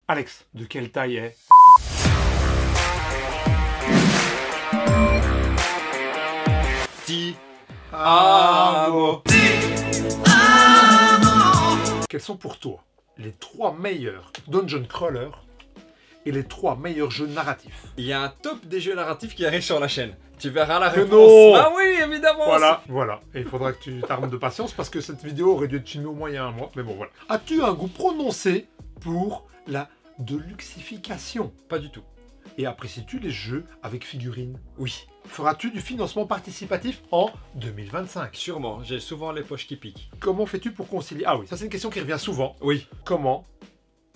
Alex, de quelle taille est... Amo. Quels sont pour toi les 3 meilleurs dungeon crawlers et les 3 meilleurs jeux narratifs? Il y a un top des jeux narratifs qui arrive sur la chaîne. Tu verras la Mais réponse. non. Ah oui, évidemment. Voilà. Et il faudra que tu t'armes de patience parce que cette vidéo aurait dû être filmée au moins il y a un mois. Mais bon, voilà. As-tu un goût prononcé pour la deluxification? Pas du tout. Et apprécies-tu les jeux avec figurines? Oui. Feras-tu du financement participatif en 2025? Sûrement. J'ai souvent les poches qui piquent. Comment fais-tu pour concilier... Ah oui, ça c'est une question qui revient souvent. Oui. Comment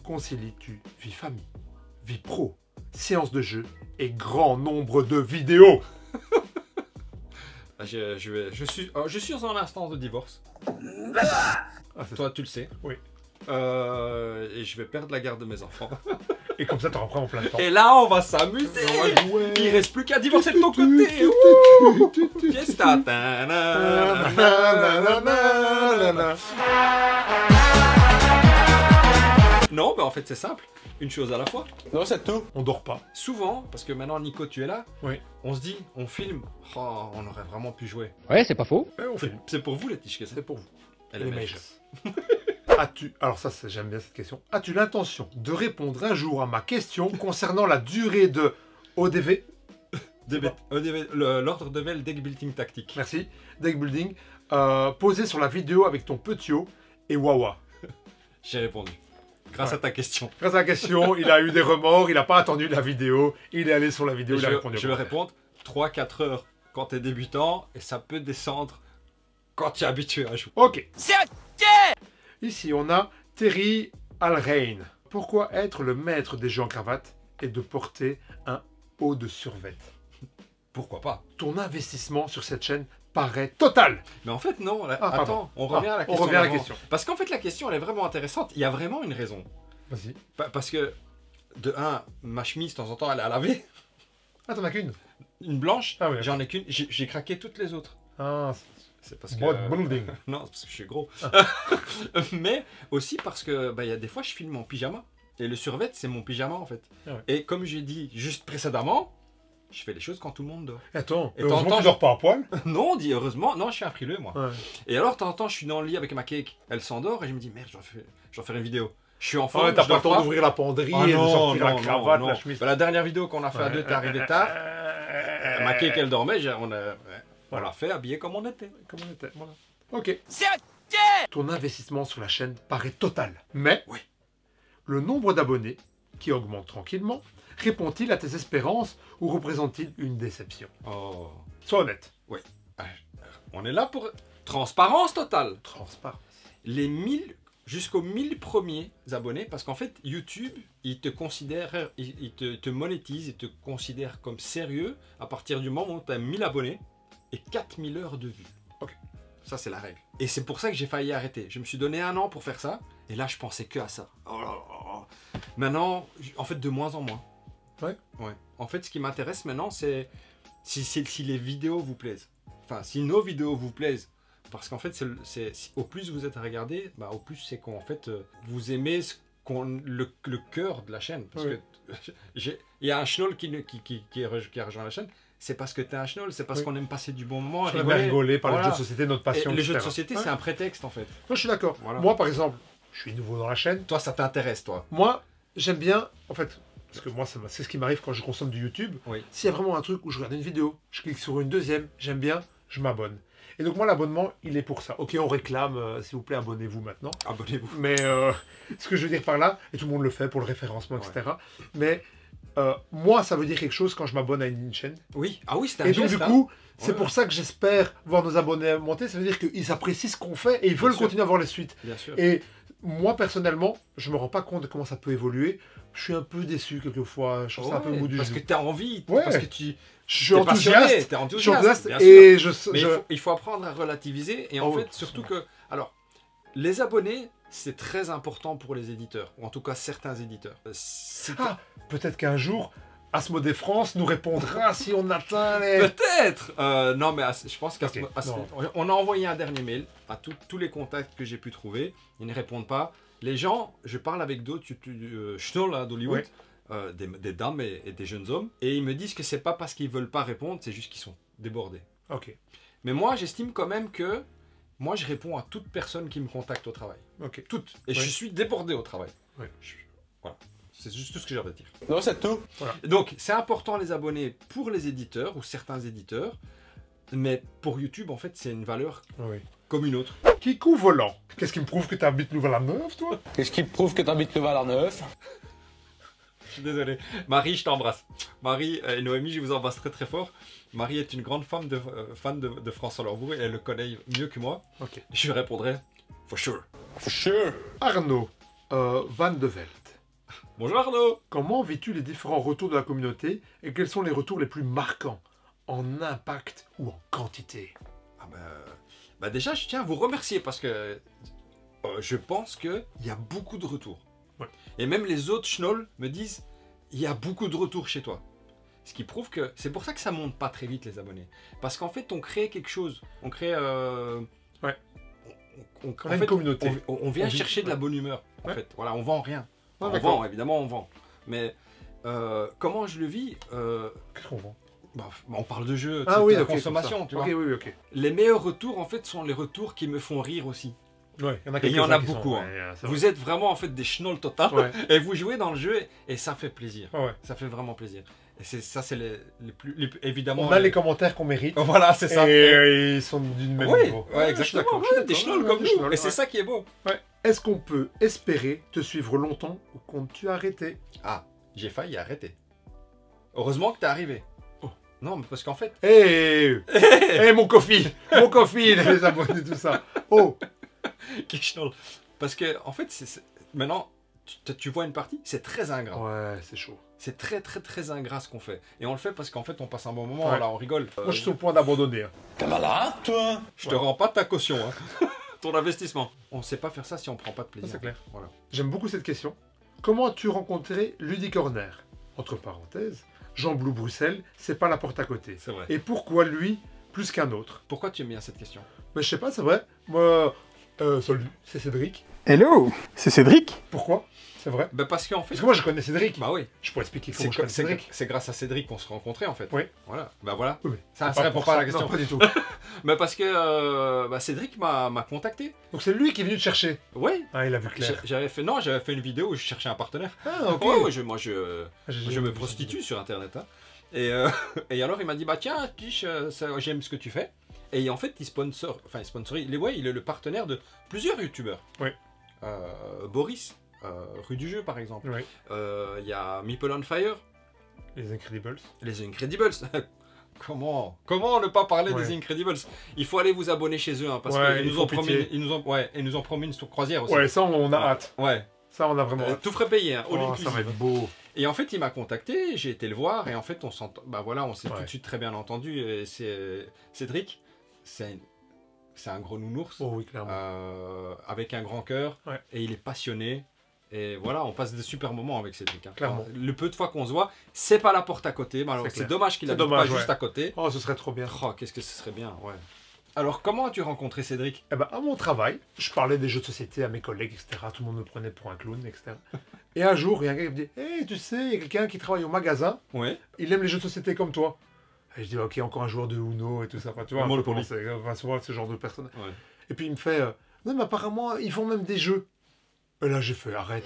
concilies-tu vie famille, vie pro, séance de jeu et grand nombre de vidéos? Je suis en instance de divorce. Ah, Toi, tu le sais. Oui. Et je vais perdre la garde de mes enfants. Et comme ça, tu reprends en plein temps. Et là, on va s'amuser. On va jouer. Il reste plus qu'à divorcer de ton côté. Fiesta. Non, bah en fait, c'est simple. Une chose à la fois. Non, c'est tout. On dort pas. Souvent, parce que maintenant, Nico, tu es là. Oui. On se dit, on filme. Oh, on aurait vraiment pu jouer. Ouais, c'est pas faux. Et on filme. C'est pour vous, les tiches, que ça. C'est pour vous. Et Les les majors. majors. As-tu... Alors ça, j'aime bien cette question. As-tu l'intention de répondre un jour à ma question concernant la durée de ODV? L'ordre de Vel Deck Building Tactique. Merci. Deck building. Posé sur la vidéo avec ton Petio et Wawa. J'ai répondu. Grâce à ta question. Grâce à la question, il a eu des remords, il n'a pas attendu la vidéo, il est allé sur la vidéo, il a répondu. Je vais répondre 3-4 heures quand tu es débutant et ça peut descendre quand tu es habitué à jouer. Ok. Ici, on a Terry Alrein. Pourquoi être le maître des jeux en cravate et de porter un haut de survêt? Pourquoi pas? Ton investissement sur cette chaîne paraît total. Mais en fait, non. pardon. Attends, on revient à la question. On revient à la d'avant. question. Parce qu'en fait, la question, elle est vraiment intéressante. Il y a vraiment une raison. Vas-y. Parce que, de un, ma chemise, de temps en temps, elle est à laver. Ah, t'en as qu'une? Une blanche, Ah oui. j'en ai qu'une. J'ai craqué toutes les autres. Ah, C'est parce que... bodybuilding. Non, c'est parce que je suis gros. Mais aussi parce que bah, y a des fois, je filme en pyjama. Et le survêt, c'est mon pyjama, en fait. Ah ouais. Et comme j'ai dit juste précédemment, je fais les choses quand tout le monde dort. Attends, Et heureusement t'entends- que tu dors pas à poil. Non, on dit heureusement. Non, je suis un frileux, moi. Ouais. Et alors, de temps en temps, je suis dans le lit avec ma cake. Elle s'endort et je me dis, merde, j'en fais une vidéo. Je suis en forme. Ah ouais, t'as je pas le dors temps d'ouvrir la penderie Ah et de non, sortir la non, cravate, non, la non. chemise. Bah, la dernière vidéo qu'on a fait à deux, t'es arrivé tard. Ma cake, elle dormait. On l'a fait habillé comme on était. Comme on était, voilà. Ok. Ton investissement sur la chaîne paraît total. Mais, Oui. le nombre d'abonnés, qui augmente tranquillement, répond-il à tes espérances ou représente-t-il une déception? Oh. Sois honnête. On est là pour transparence totale. Transparent. Les 1000 jusqu'aux 1000 premiers abonnés, parce qu'en fait, YouTube, il te considère, il te monétise, il te considère comme sérieux à partir du moment où tu as 1000 abonnés et 4000 heures de vues. Ok. Ça, c'est la règle. Et c'est pour ça que j'ai failli arrêter. Je me suis donné 1 an pour faire ça, et là, je pensais que à ça. Oh là là. Maintenant, en fait, de moins en moins. Ouais. Ouais. En fait, ce qui m'intéresse maintenant, c'est si les vidéos vous plaisent. Enfin, si nos vidéos vous plaisent. Parce qu'en fait, au plus vous êtes à regarder, bah, au plus c'est qu'en fait, vous aimez le cœur de la chaîne. Parce Oui. que il y a un schnoll qui a rejoint la chaîne. C'est parce que t'es un schnoll, c'est parce Oui. qu'on aime passer du bon moment. On aime rigoler par les Voilà. jeux de société, notre Et passion. les jeux de etc. société, Ouais. c'est un prétexte en fait. Moi, je suis d'accord. Voilà. Moi, par exemple, je suis nouveau dans la chaîne. Toi, ça t'intéresse, toi. Moi, j'aime bien, en fait, parce que moi, c'est ce qui m'arrive quand je consomme du YouTube. Oui. S'il y a vraiment un truc où je regarde une vidéo, je clique sur une deuxième, j'aime bien, je m'abonne. Et donc moi, l'abonnement, il est pour ça. Ok, on réclame, s'il vous plaît, abonnez-vous maintenant. Abonnez-vous. Mais ce que je veux dire par là, et tout le monde le fait pour le référencement, etc. Mais moi, ça veut dire quelque chose quand je m'abonne à une chaîne. Oui. Ah oui, c'était un Et donc, geste, du hein. coup, c'est Ouais. pour ça que j'espère voir nos abonnés monter. Ça veut dire qu'ils apprécient ce qu'on fait et ils veulent sûr. continuer à voir les suites. Bien sûr. Et moi, personnellement, je me rends pas compte de comment ça peut évoluer. Je suis un peu déçu quelquefois. Je trouve ça un peu au Ouais, bout du parce jour. que t'as envie. Ouais. Parce que tu Je suis t'es passionné, enthousiaste. t'es Je suis enthousiaste bien sûr. et Mais je... il faut apprendre à relativiser et en Oh, fait surtout que alors les abonnés c'est très important pour les éditeurs ou en tout cas certains éditeurs. Ah, peut-être qu'un jour, Asmodée France nous répondra si on atteint les... Peut-être. Non mais je pense Ok, non. on a envoyé un dernier mail à tous les contacts que j'ai pu trouver. Ils ne répondent pas. Les gens, je parle avec d'autres schnolls hein, d'Hollywood, Ouais. des dames et des jeunes hommes, et ils me disent que c'est pas parce qu'ils veulent pas répondre, c'est juste qu'ils sont débordés. Ok. Mais moi, j'estime quand même que moi, je réponds à toute personne qui me contacte au travail. Ok. Toutes. Et Ouais. je suis débordé au travail. Ouais. Voilà. C'est juste tout ce que j'avais à dire. Non, c'est tout. Donc, c'est important les abonnés pour les éditeurs ou certains éditeurs. Mais pour YouTube, en fait, c'est une valeur Oui. comme une autre. Kikou volant. Qu'est-ce qui me prouve que tu habites Louvain-la-Neuve, toi? Qu'est-ce qui prouve que t'habites le Val-en-Neuf? Je suis désolé. Marie, je t'embrasse. Marie et Noémie, je vous embrasse très très fort. Marie est une grande fan de François Lorbourg et elle le connaît mieux que moi. Ok. Je lui répondrai, for sure. For sure. Arnaud Van de Velde. Bonjour Arnaud. Comment vis-tu les différents retours de la communauté et quels sont les retours les plus marquants en impact ou en quantité? Ah bah déjà, je tiens à vous remercier parce que je pense qu'il y a beaucoup de retours. Ouais. Et même les autres schnolls me disent, il y a beaucoup de retours chez toi. Ce qui prouve que c'est pour ça que ça monte pas très vite les abonnés. Parce qu'en fait, on crée quelque chose. On crée... Ouais. On On a une communauté. On vient On vit- chercher de la bonne humeur. En Ouais. fait, voilà, on vend rien. Ah, On d'accord. vend, évidemment, on vend. Mais comment je le vis Qu'est-ce qu'on vend? on parle de jeux, Ah de oui, la ok, comme consommation, ça. tu Ok, vois. oui, ok. Les meilleurs retours, en fait, sont les retours qui me font rire aussi. Ouais, il y en a Et il y en quelques-uns a qui sont- beaucoup, hein. ouais, c'est Vous êtes vraiment, en fait, des schnolls total. vrai. Ouais. Et vous jouez dans le jeu et ça fait plaisir. Ouais. Ça fait vraiment plaisir. Et c'est les plus... évidemment... On a les commentaires qu'on mérite. Voilà, c'est ça. Et ils sont d'une même Oui, niveau. ouais, je suis exactement. d'accord, je suis Ouais, des d'accord. schnolls Ouais, comme des nous. schnolls, Et c'est ouais. ça qui est beau. Ouais. Est-ce qu'on peut espérer te suivre longtemps ou comptes-tu arrêter? Ah, j'ai failli arrêter. Heureusement que t'es arrivé. Oh. Non, mais parce qu'en fait... Mon coffee, les abonnés, tout ça. Oh, Quel schnoll. Parce que, en fait, maintenant, tu vois une partie, c'est très ingrat. ouais, c'est chaud. C'est très très très ingrat ce qu'on fait. Et on le fait parce qu'en fait on passe un bon moment, Ouais. là on rigole. Moi, je suis sur le point d'abandonner. Hein. T'es malade, toi? Je te rends pas ta caution, hein. Ton investissement. On sait pas faire ça si on prend pas de plaisir. Ça, c'est clair. Voilà. J'aime beaucoup cette question. Comment as-tu rencontré Ludicorner? Entre parenthèses, Jean Blou Bruxelles, c'est pas la porte à côté. C'est vrai. Et pourquoi lui plus qu'un autre? Pourquoi tu aimes bien cette question? Mais je sais pas, c'est vrai. Moi, salut, c'est Cédric. Hello, c'est Cédric. Pourquoi? C'est vrai. Ben parce qu'en fait... Parce que moi, je connais Cédric. Bah oui. Je pourrais expliquer C'est comment je connais Cédric. c'est grâce à Cédric qu'on se rencontrait en fait. Oui. Voilà. Bah voilà. Oui, mais Ça c'est répond pour pas à ça. la question. Non, pas du tout. Mais parce que Cédric m'a contacté. Donc c'est lui qui est venu te chercher. Oui. Ah, il a vu clair. J'avais fait une vidéo où je cherchais un partenaire. Ah, ok. Ouais, je J'ai me vu prostitue sur internet. Hein. Et alors il m'a dit bah tiens Tish, j'aime ce que tu fais. Et en fait il sponsorise. Il est le partenaire de plusieurs youtubeurs. Oui. Boris, rue du jeu par exemple. Oui. Il y a Meeple on Fire, Les Incredibles. les Incredibles. Comment ne pas parler Ouais. des Incredibles? Il faut aller vous abonner chez eux hein, parce Ouais, qu'ils ils nous ont font promis, pitié. ils nous ont promis une croisière aussi. Ouais, ça, on a hâte. Ouais. Ça, on a vraiment hâte. Tout frais payé, hein, all Oh, ça inclusive. va être beau. Et en fait, il m'a contacté, j'ai été le voir, et en fait, on s'entend. Bah voilà, on s'est Ouais. tout de suite très bien entendu. Et c'est Cédric, c'est un gros nounours, Oh oui, clairement. avec un grand cœur, Ouais. et il est passionné. Et voilà, on passe des super moments avec Cédric. Hein. Clairement. Le peu de fois qu'on se voit, c'est pas la porte à côté. Alors, C'est c'est clair. dommage qu'il C'est habite pas dommage, juste ouais. à côté. Oh, ce serait trop bien. Oh, qu'est-ce que ce serait bien, ouais. Alors, comment as-tu rencontré Cédric? Eh ben, à mon travail, je parlais des jeux de société à mes collègues, etc. Tout le monde me prenait pour un clown, etc. Et un jour, il y a un gars qui me dit hey, tu sais, il y a quelqu'un qui travaille au magasin, Ouais. il aime les jeux de société comme toi. Et je dis ok, encore un joueur de Uno et tout ça. Enfin, tu vois, un peu Monopoly. comment c'est, enfin, souvent, ce genre de personnes. Ouais. Et puis il me fait non, mais apparemment, ils font même des jeux. Et là, j'ai fait arrête.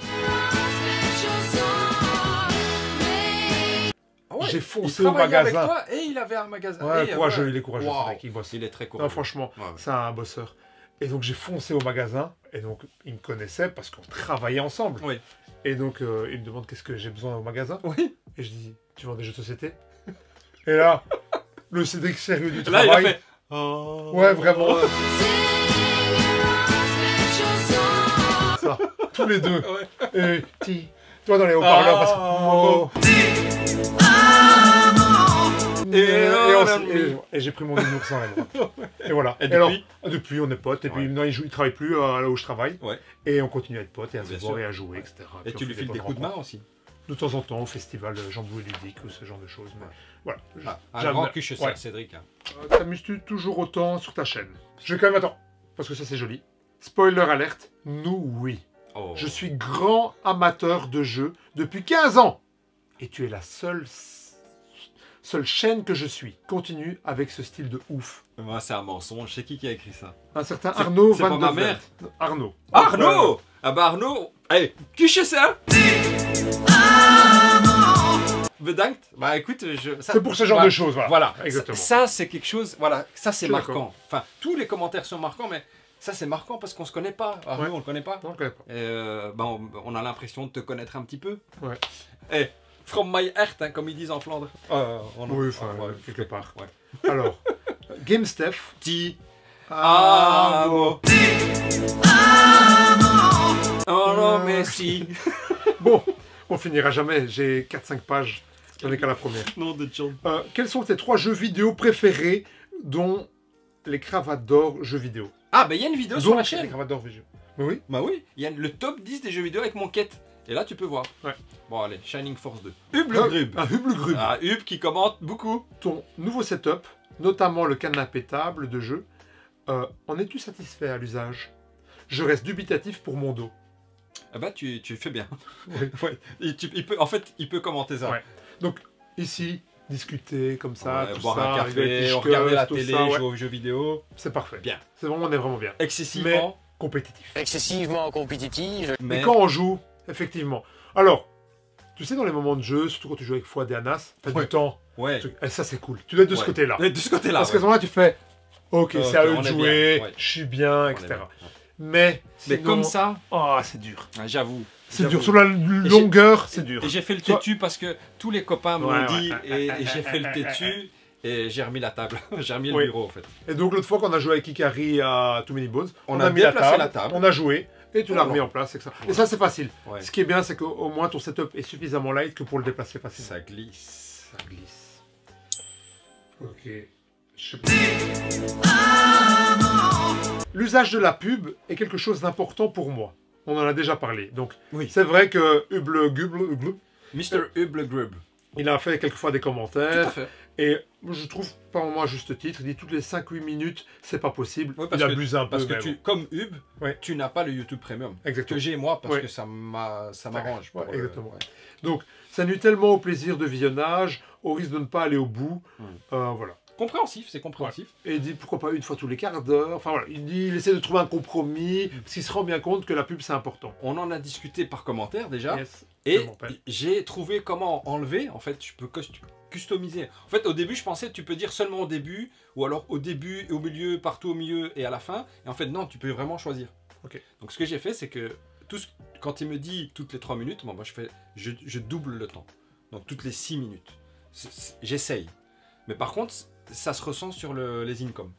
Ah ouais, J'ai il foncé au travaillait avec magasin. toi et il avait un magasin. Ouais, Et, courageux, il est courageux, Wow. c'est vrai qu'il bosse. Il est très Non, courageux. franchement, Ouais, ouais. c'est un bosseur. Et donc j'ai foncé au magasin, et donc il me connaissait parce qu'on travaillait ensemble. Oui. Et donc il me demande qu'est-ce que j'ai besoin au magasin. Oui. Et je dis, tu vends des jeux de société? Et là, le Cédric sérieux du Là, il travail. a fait. Oh. Ouais, vraiment. Ça, tous les deux. Ouais. Et toi dans les haut-parleurs parce que. Oh. Et j'ai pris mon ours dans les bras. Et voilà. Et alors, depuis depuis, on est potes. Et puis Ouais. maintenant, il travaille plus là où je travaille. Ouais. Et on continue à être potes et à se Bien voir sûr. et à jouer, etc. Et Puis tu on lui fait files des bonnes coups de main rencontres. aussi. De temps en temps au festival Jambou et Ludique ou ce genre de choses. Mais Ouais. voilà. Ah, un J'aime- grand cul chez ouais. Cédric. Hein. T'amuses-tu toujours autant sur ta chaîne? Je vais quand même attends, parce que ça c'est joli. Spoiler alerte, nous oui. Oh. Je suis grand amateur de jeux depuis 15 ans. Et tu es la seule chaîne que je suis. Continue avec ce style de ouf. Moi, c'est un mensonge. C'est qui a écrit ça? Un certain Arnaud c'est pas Van ma de mère. Vert. Arnaud. Arnaud! Ah bah Arnaud, allez, qui c'est ça? Bedankt. Bah écoute, C'est pour ce genre de choses, voilà. Voilà, Exactement. Ça c'est quelque chose, voilà, ça c'est Je suis marquant. d'accord. Enfin, tous les commentaires sont marquants, mais ça c'est marquant parce qu'on se connaît pas. Arnaud, Ouais. on le connaît pas. Non, je connais pas. Bah, on a l'impression de te connaître un petit peu. Ouais. Eh, from my heart, hein, comme ils disent en Flandre. Oui, enfin, ouais, quelque part. Ouais. Alors, GameStef. Ti. Ah, Amo. Oh non, mais si. Bon, on finira jamais. J'ai 4-5 pages. J'en ai qu'à la première. Nom de John. Quels sont tes 3 jeux vidéo préférés, dont les cravates d'or jeux vidéo? Ah, bah il y a une vidéo sur la Les chaîne. cravates d'or vidéo. Mais oui. Bah oui, il y a le top 10 des jeux vidéo avec mon quête. Et là, tu peux voir. Ouais. Bon, allez, Shining Force 2. Hub le Grub. Un Hublegrub. Ah, Hub qui commente beaucoup. Ton nouveau setup, notamment le canapé table de jeu, en es-tu satisfait à l'usage? Je reste dubitatif pour mon dos. Ah bah, tu fais bien. Oui. Ouais. En fait, il peut commenter ça. Ouais. Donc, ici, discuter comme ça, Ouais, tout boire ça, un arriver avec café, les regarder la tout télé, ça, ouais. jouer aux jeux vidéo. C'est parfait. Bien. C'est vraiment, on est vraiment bien. Excessivement. Compétitif. Excessivement compétitive. Mais quand on joue, effectivement. Alors, tu sais, dans les moments de jeu, surtout quand tu joues avec Fouad et Anas, t'as Ouais. du temps. Ouais. Et ça, c'est cool. Tu dois être de ce Ouais. côté-là. De ce côté-là. Parce qu'à ce moment-là, tu fais ok, Ok, c'est à eux on de est jouer, bien, ouais. je suis bien, On est etc. bien. Ouais. Mais, Mais sinon- comme ça, Ah, c'est dur. j'avoue. C'est J'avoue. dur. Sur la longueur, c'est dur. Et j'ai fait le Toi- têtu parce que tous les copains me Ouais, l'ont dit ouais. et j'ai fait le têtu et j'ai remis la table. J'ai remis Oui. le bureau en fait. Et donc, l'autre fois qu'on a joué avec Ikari à Too Many Bones, On on a a mis la déplacé table, la table. on a joué, et tu l'as Oh, remis non. en place. Et ça, Ouais. et ça, c'est facile. Ouais. Ce qui est bien, c'est qu'au moins ton setup est suffisamment light que pour le déplacer facilement. Ça glisse. Ça glisse. Ok. Je sais pas. L'usage de la pub est quelque chose d'important pour moi. On en a déjà parlé. Donc, Oui. c'est vrai que Huble, Mr. Hublegrub. il a fait quelquefois des Tout à commentaires. fait. Et je trouve, pas moi à juste titre, il dit toutes les 5-8 minutes, c'est pas possible. Ouais, Il abuse un peu. Parce que mais tu, comme Hub, Ouais. tu n'as pas le YouTube Premium. Exactement. Que j'ai moi parce Ouais. que ça m'arrange. Ouais, pour, exactement. ouais. Donc, ça nuit tellement au plaisir de visionnage, au risque de ne pas aller au bout. Voilà. Compréhensif, c'est compréhensif. Et il dit pourquoi pas une fois tous les quarts d'heure. Enfin voilà, il essaie de trouver un compromis, parce qu'il se rend bien compte que la pub c'est important. On en a discuté par commentaire déjà. Yes, je Et m'en rappelle. j'ai trouvé comment enlever. En fait, tu peux customiser. En fait, au début, je pensais que tu peux dire seulement au début, ou alors au début, au milieu, partout au milieu et à la fin. Et en fait, non, tu peux vraiment choisir. Ok. Donc, ce que j'ai fait, c'est que quand il me dit toutes les 3 minutes, moi, je double le temps. Donc, toutes les 6 minutes. J'essaye. Mais par contre, ça se ressent sur les incomes.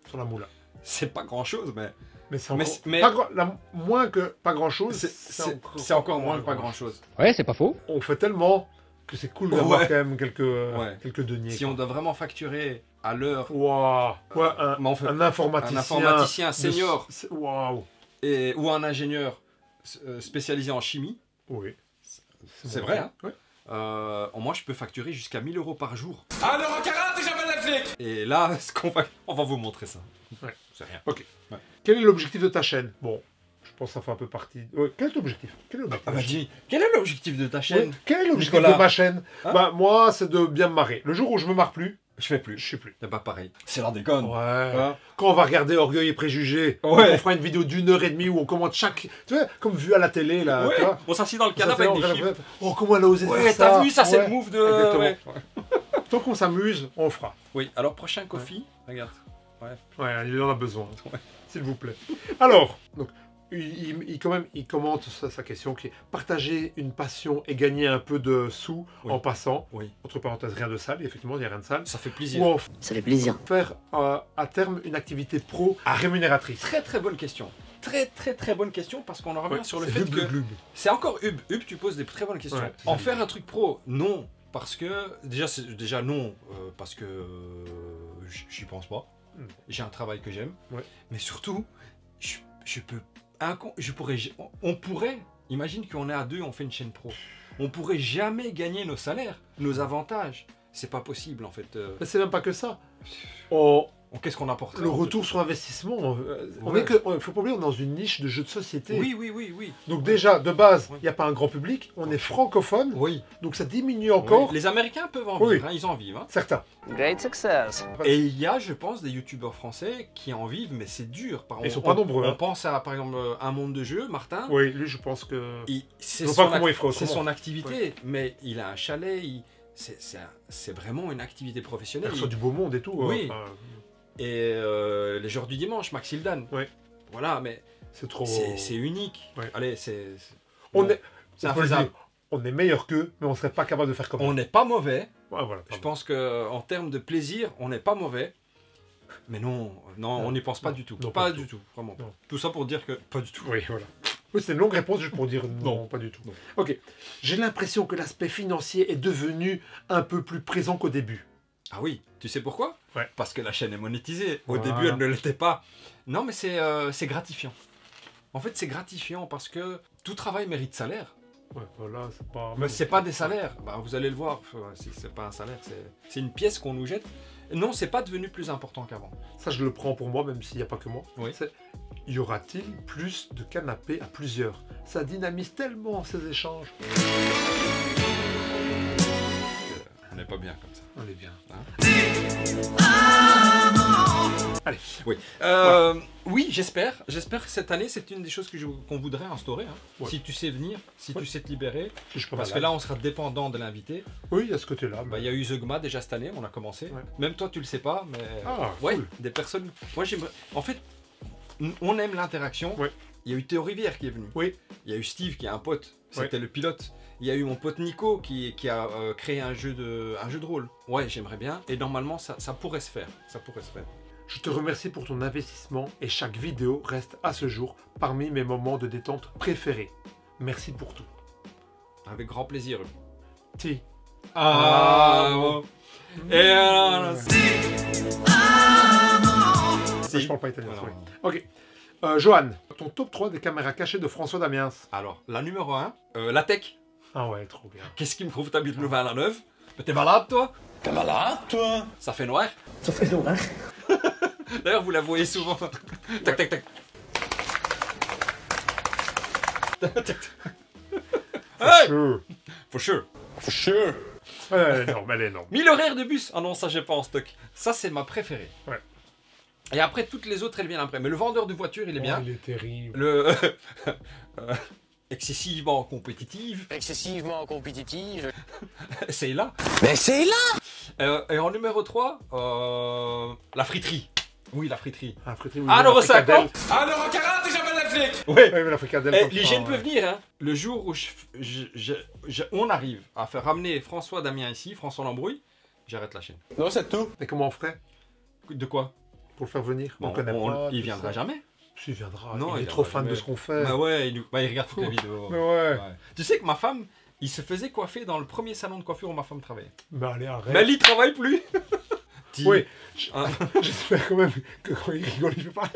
Sur la moula. C'est pas grand chose, mais Mais c'est Mais encore c'est- mais- moins que pas grand chose. c'est encore moins que pas grand chose. Ouais, c'est pas faux. On fait tellement que c'est cool d'avoir Ouais. quand même quelques Ouais. quelques deniers. Si on doit vraiment facturer à l'heure Waouh. Ouais, Mais on fait- un informaticien. un informaticien de- senior Waouh. ou un ingénieur spécialisé en chimie, Oui. c'est bon. vrai, hein. Ouais. moi je peux facturer jusqu'à 1000 € par jour. À l'euro 40 et j'appelle la flic. Et là, on va vous montrer ça. Ouais. C'est rien. Quel est l'objectif de ta chaîne? Bon, je pense que ça fait un peu partie. Ouais, quel est l'objectif? Quel est l'objectif Ah bah dis, quel est l'objectif de ta chaîne? Ouais, quel est l'objectif Nicolas de ma chaîne? Hein? Bah moi, c'est de bien me marrer. Le jour où je me marre plus, Je fais plus. je sais plus. C'est pas pareil. C'est l'un déconne. Ouais. Hein. Quand on va regarder Orgueil et Préjugés, Ouais. on fera une vidéo d'1h30 où on commente chaque. Tu vois, comme vu à la télé là. tu Ouais, vois, on s'assit dans le ça canapé fait- avec des on chips. fait- Oh, comment elle a osé Ouais, faire ça? t'as vu, ça c'est Ouais. le move de... Exactement. ouais. Tant qu'on s'amuse, on fera. Oui, alors prochain coffee, regarde. Ouais, il en a besoin. S'il vous plaît. Alors, donc, il commente sa question qui est partager une passion et gagner un peu de sous Oui. en passant. Oui. Entre parenthèses, rien de sale, effectivement, il n'y a rien de sale. Ça fait plaisir. Ou en Ça fait plaisir. faire à terme une activité pro rémunératrice. Très très bonne question. Très bonne question parce qu'on en revient Ouais, sur le c'est fait Hub que... le Glub. C'est encore Hub. Hub, tu poses des très bonnes questions. Ouais, c'est En ça. faire un truc pro, non. Parce que, déjà non, parce que j'y pense pas. J'ai un travail que j'aime. Ouais. Mais surtout, on pourrait, imagine qu'on est à deux, on fait une chaîne pro. On pourrait jamais gagner nos salaires, nos avantages. C'est pas possible en fait. Mais c'est même pas que ça. On qu'est-ce qu'on apporte? Le retour sur investissement, Ouais. faut pas oublier, on est dans une niche de jeux de société. Oui. Donc déjà, de base, il Ouais. n'y a pas un grand public, on est francophone, Oui. donc ça diminue encore. Oui. Les Américains peuvent en Oui. vivre, hein, ils en vivent. Hein. Certains. Great success. Et il y a, je pense, des youtubeurs français qui en vivent, mais c'est dur. Ils sont pas nombreux, On hein. pense à, par exemple, Un Monde de Jeu, Martin. Oui, lui, je pense que... C'est Je vois pas son, comment il ferait c'est autrement. son activité, mais il a un chalet, c'est vraiment une activité Il professionnelle. reçoit du beau monde et tout. Oui. enfin, Et les jours du dimanche, Max Hildan. Ouais. Voilà, mais c'est trop... c'est unique. Ouais. Allez, On bon, est... c'est on peut le infaisable. dire, on est meilleur qu'eux, mais on serait pas capable de faire comme On n'est pas mauvais. Ouais, voilà. Je pense qu'en termes de plaisir, on n'est pas mauvais. Mais non, on n'y pense pas du tout. Non, pas pas du du tout, vraiment. Non. Tout ça pour dire que pas du tout. Oui, voilà. Oui, c'est une longue réponse juste pour dire non, pas du tout. Non. Ok. J'ai l'impression que l'aspect financier est devenu un peu plus présent qu'au début. Ah oui, tu sais pourquoi? Ouais. Parce que la chaîne est monétisée. Au Voilà. début, elle ne l'était pas. Non, mais c'est gratifiant. En fait, c'est gratifiant parce que tout travail mérite salaire. Ouais, voilà, c'est pas... Mais c'est pas des salaires. Bah, vous allez le voir. Si c'est pas un salaire, c'est une pièce qu'on nous jette. Non, c'est pas devenu plus important qu'avant. Ça, je le prends pour moi, même s'il n'y a pas que moi. Oui. C'est, y aura-t-il plus de canapés à plusieurs? Ça dynamise tellement ces échanges. On n'est pas bien comme ça. On est bien. Allez, oui. Oui, j'espère. J'espère que cette année, c'est une des choses qu'on voudrait instaurer. Hein. Ouais. Si tu sais venir, si Ouais. tu sais te libérer. Je suis pas Parce que malade. là, on sera dépendant de l'invité. Oui, il y a ce côté-là. Bah, il y a eu Zeugma déjà cette année, on a commencé. Ouais. Même toi, tu le sais pas, mais. Ah, ouais, cool. des personnes. Moi, j'aimerais. En fait, on aime l'interaction. Ouais. Il y a eu Théo Rivière qui est venu. Oui. Il y a eu Steve qui est un pote. C'était le pilote. Il y a eu mon pote Nico qui a créé un jeu de rôle. Ouais, j'aimerais bien. Et normalement, ça pourrait se faire. Ça pourrait se faire. Je te remercie pour ton investissement et chaque vidéo reste à ce jour parmi mes moments de détente préférés. Merci pour tout. Avec grand plaisir. Ti. Ah, et alors, Ça, je parle pas italien, Voilà. sorry. Ok. Johan, ton top 3 des caméras cachées de François Damiens. Alors, la numéro 1, la tech. Ah ouais, trop bien. Qu'est-ce qui me prouve que t'habites Louvain-la-Neuve? Mais t'es malade, toi? T'es malade, toi? Ça fait noir. Ça fait noir. D'ailleurs, vous la voyez souvent. Tac, tac, tac. Hey! Sure. For sure. For sure. Ouais, elle est énorme, elle est énorme. 1000 horaires de bus. Ah non, ça, j'ai pas en stock. Ça, c'est ma préférée. Ouais. Et après, toutes les autres, elles viennent après. Mais le vendeur de voitures, il est bien. Oh, il est terrible. Le. Excessivement compétitive. Excessivement compétitive. C'est là. Mais c'est là! Et en numéro 3, la friterie. Oui, la friterie. Ah, friterie, oui, Ah, la non, fricadelle. 50. À l'euro 40 et j'appelle la flic! Oui. Ouais, mais la fricadelle. Eh, comme ça, l'hygiène peut ouais. venir, hein. Le jour où on arrive à faire ramener François Damien ici, François Lambrouille, j'arrête la chaîne. Non, c'est tout. Mais comment on ferait De quoi? pour le faire venir? Bon, On connaît pas. il tout viendra ça. jamais. Il viendra. Non, il il est trop viendra fan de jamais. ce qu'on fait. Bah ouais, il regarde toutes les Ouh. vidéos. Mais ouais. Ouais. Tu sais que ma femme, il se faisait coiffer dans le premier salon de coiffure où ma femme travaillait. Mais allez, arrête. Mais elle y travaille plus. Oui. Hein. J'espère quand même que quand il rigole, il fait pas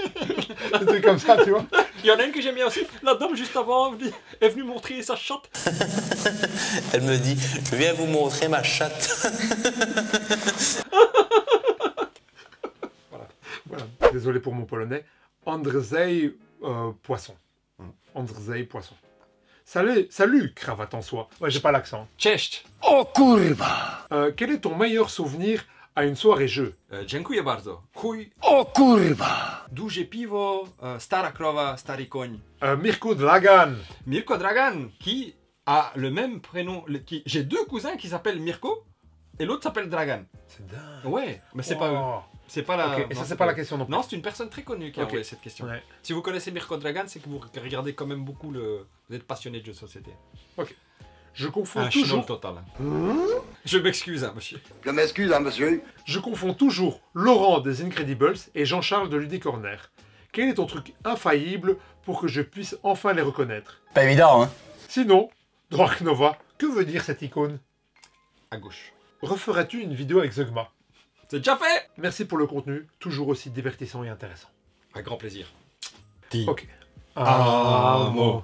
des trucs comme ça, tu vois. Il y en a une que j'aime bien aussi. La dame juste avant est venue montrer sa chatte. Elle me dit, je viens vous montrer ma chatte. Voilà. Désolé pour mon polonais. Andrzej Poisson. Andrzej Poisson. Salut, cravate en soie. Ouais, j'ai pas l'accent. Cześć. Oh kurwa! Quel est ton meilleur souvenir à une soirée jeu? Dziękuję bardzo. Chuj. Oh kurwa! Duże piwo, stara krowa, stary koń. Mirko Dragan. Mirko Dragan, qui a le même prénom. J'ai deux cousins qui s'appellent Mirko et l'autre s'appelle Dragan. C'est dingue. Ouais, mais c'est pas eux. Oh. C'est pas la. Ok, et non, ça, c'est pas eux. la question non plus. Non, c'est une personne très connue qui a Ok. envoyé cette question. Ouais. Si vous connaissez Mirko Dragan, c'est que vous regardez quand même beaucoup le. Vous êtes passionné de jeux de société. Je confonds Un schnoll toujours. total. Je m'excuse, hein, monsieur. Je m'excuse, hein, monsieur. Je confonds toujours Laurent des Incredibles et Jean-Charles de Ludy Corner. Quel est ton truc infaillible pour que je puisse enfin les reconnaître? Pas évident, hein? Sinon, dans Ark Nova, que veut dire cette icône? À gauche. Referais-tu une vidéo avec Zeugma? C'est déjà fait. Merci pour le contenu, toujours aussi divertissant et intéressant. Avec grand plaisir. Ok. Amo.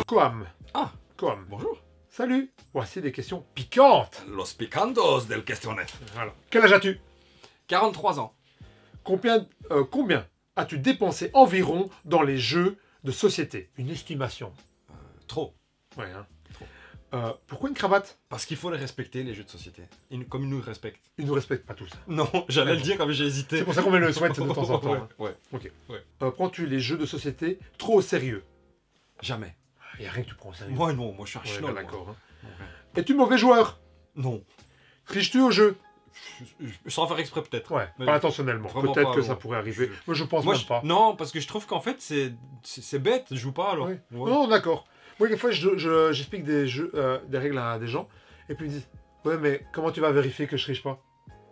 Coam. Ah. Coam. Bonjour. Salut. Voici des questions piquantes. Los picantos del questionnaire. Voilà. Quel âge as-tu? 43 ans. Combien as-tu dépensé environ dans les jeux de société? Une estimation. Trop. Ouais, hein. Pourquoi une cravate? Parce qu'il faut les respecter, les jeux de société. Comme ils nous respectent. Ils ne nous respectent pas tous. Non, j'allais le dire, mais j'ai hésité. C'est pour ça qu'on met le sweat de temps en temps. Ouais, hein. ouais. Ok. Ouais. Prends-tu les jeux de société trop au sérieux? Jamais. Il n'y a rien que tu prends au sérieux. Moi, non, moi je suis un Ouais, schnoll. bah, d'accord. moi. Hein. Es-tu mauvais joueur? Non. Triches-tu au jeu? Sans faire exprès, peut-être. Ouais, Mais pas intentionnellement. vraiment Peut-être pas, que non. ça pourrait arriver. Moi, je pense Moi, même pas. non, parce que je trouve qu'en fait, c'est bête, je joue pas alors. Ouais. Ouais. Non, d'accord. Moi, des fois, j'explique des jeux, des règles à des gens, et puis ils disent, ouais, mais comment tu vas vérifier que je triche pas?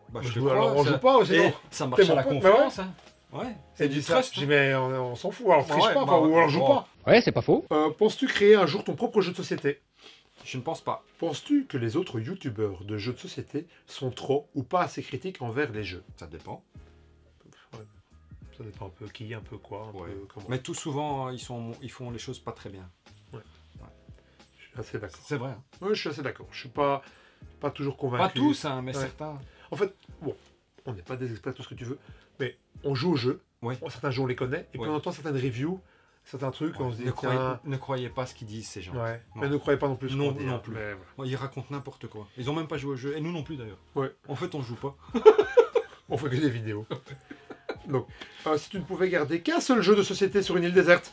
Bah, Je je te dis, crois, alors, on ça- joue pas, ou sinon... Eh, ça marche T'es à la mon pote, confiance. Hein. Ouais, Et c'est dit du ça. trust. Je dis, mais on s'en fout, alors triche Ouais, pas, bah enfin, ou ouais, alors joue bon. pas. Ouais, c'est pas faux. Penses-tu créer un jour ton propre jeu de société? Je ne pense pas. Penses-tu que les autres youtubeurs de jeux de société sont trop ou pas assez critiques envers les jeux? Ça dépend. Ça dépend un peu qui, un peu quoi, un Ouais. peu comment. Mais tout souvent, ils font les choses pas très bien. Je suis assez d'accord. C'est vrai. Hein. Oui, je suis assez d'accord. Je suis pas toujours convaincu. Pas tous, hein, mais Ouais. certains. En fait, bon, on n'est pas des experts, tout ce que tu veux, mais on joue au jeu. Ouais. Certains jeux, on les connaît. Et puis Ouais. on entend certaines reviews, certains trucs, Ouais. on se dit, Ne croyez, tiens... ne croyez pas ce qu'ils disent, ces gens. Ouais. Non. Mais ne croyez pas non plus ce Non, qu'on dit. non hein. plus. Mais voilà. Ils racontent n'importe quoi. Ils ont même pas joué au jeu. Et nous non plus, d'ailleurs. Ouais. En fait, on joue pas. On fait que des vidéos. Donc, si tu ne pouvais garder qu'un seul jeu de société sur une île déserte,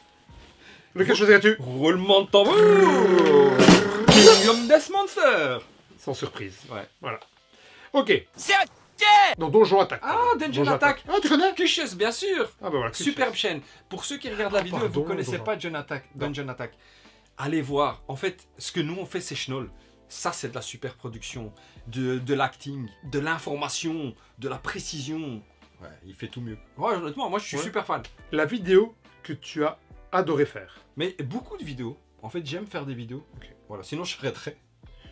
lequel choisirais-tu? Roulement de tambour. Kingdom Death Monster. Sans surprise. Ouais. Voilà. Ok. Donc, Donjon Attack. Ah, pardon. Dungeon Attack. Ah, tu connais? Cuchus, bien sûr. Ah, bah voilà. Superbe chaîne. Pour ceux qui regardent la vidéo et pardon, vous connaissez Donjon. pas Dungeon Attack, allez voir. En fait, ce que nous on fait, c'est schnoll. Ça, c'est de la super production, de l'acting, de l'information, de la précision. Ouais, il fait tout mieux. Ouais, honnêtement, moi je suis Ouais. super fan. La vidéo que tu as adoré faire. Mais beaucoup de vidéos. En fait, j'aime faire des vidéos. Ok. Voilà, sinon je arrêterais.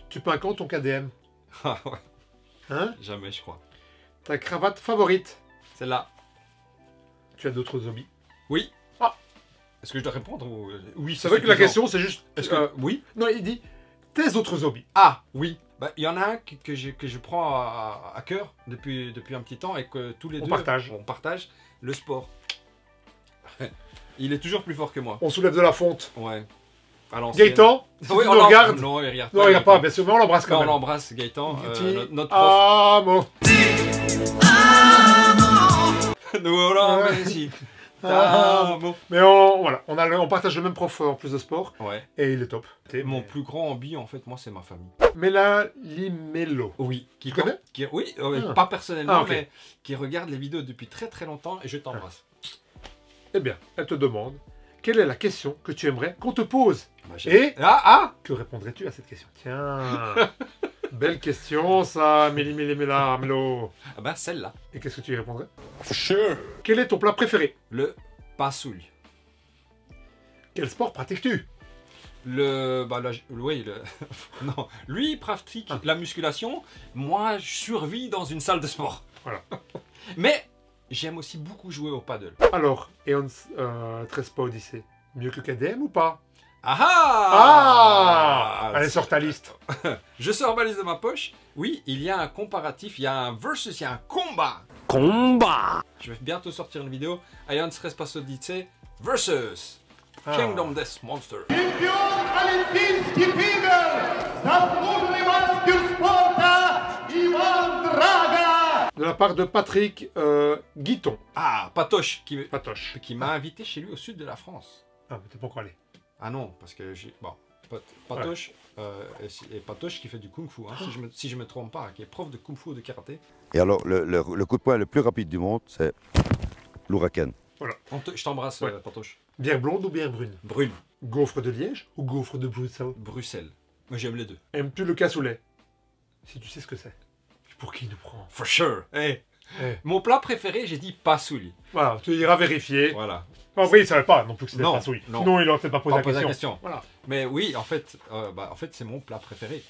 Tu peins quand ton KDM? Ah ouais, Hein? jamais, je crois. Ta cravate favorite? Celle-là. Tu as d'autres hobbies? Oui. Ah. Est-ce que je dois répondre ou... Oui, C'est vrai que la suffisant. question, c'est juste... Est-ce que... Oui. Non, il dit tes autres hobbies. Ah, oui. Bah, il y en a un que je prends à cœur depuis un petit temps et que tous les On deux partage. on partage, le sport. Il est toujours plus fort que moi. On soulève de la fonte. Ouais. À l'ancienne. Gaëtan, si Oui, tu on nous l'embrasse. regardes... Non, il regarde Non, il n'y a Gaëtan. pas, bien sûr, mais on l'embrasse Non, quand on même. l'embrasse, Gaëtan, Petit notre prof. Ah, bon. Nous, voilà, Ouais. mais si. Ah. Ah, bon. Mais on partage le même prof en plus de sport, Ouais. et il est top. Mon plus grand hobby, en fait, moi, c'est ma famille. Limello. Oui. Tu connais? Oui, Ah. pas personnellement, Ah, ok. mais qui regarde les vidéos depuis très très longtemps et je t'embrasse. Eh bien, elle te demande quelle est la question que tu aimerais qu'on te pose. Bah, Et Ah. que répondrais-tu à cette question? Tiens, belle question ça, Melo. Ah bah, celle-là. Et qu'est-ce que tu y répondrais? For sure. Quel est ton plat préféré? Le passouli. Quel sport pratiques-tu? Oui, non. Lui, il pratique la musculation. Moi, je survis dans une salle de sport. Voilà. Mais j'aime aussi beaucoup jouer au paddle. Alors, Eons 13 pas Odyssée, mieux que KDM ou pas? Ah Allez, sors ta liste. Je sors ma liste de ma poche. Oui, il y a un comparatif, il y a un versus, il y a un combat. Combat. Je vais bientôt sortir une vidéo. Ion Stress Pass Odyssey versus Kingdom Death Monster. De la part de Patrick Guiton. Ah, Patoche, Patoche. qui m'a invité chez lui au sud de la France. Ah, mais t'es pas encore allé. Ah non, parce que j'ai... Bon, Patoche, et Patoche qui fait du Kung Fu, hein, si je me trompe pas, qui est prof de Kung Fu de karaté. Et alors, le coup de poing le plus rapide du monde, c'est l'ouragan. Je t'embrasse, Ouais. Patoche. Bière blonde ou bière brune? Brune, Gaufre de Liège ou gaufre de Bruxelles? Bruxelles. Moi j'aime les deux. Aimes-tu le cassoulet? Si tu sais ce que c'est. Pour qui il nous prend? For sure. Hey. Eh. Mon plat préféré, j'ai dit passouli. Voilà, tu iras vérifier. Voilà. Après, il ne savait pas non plus que c'était Non, pas souris. non. Sinon, il aurait peut-être pas posé Pas la poser la question. question. Voilà. Mais oui, en fait, c'est mon plat préféré.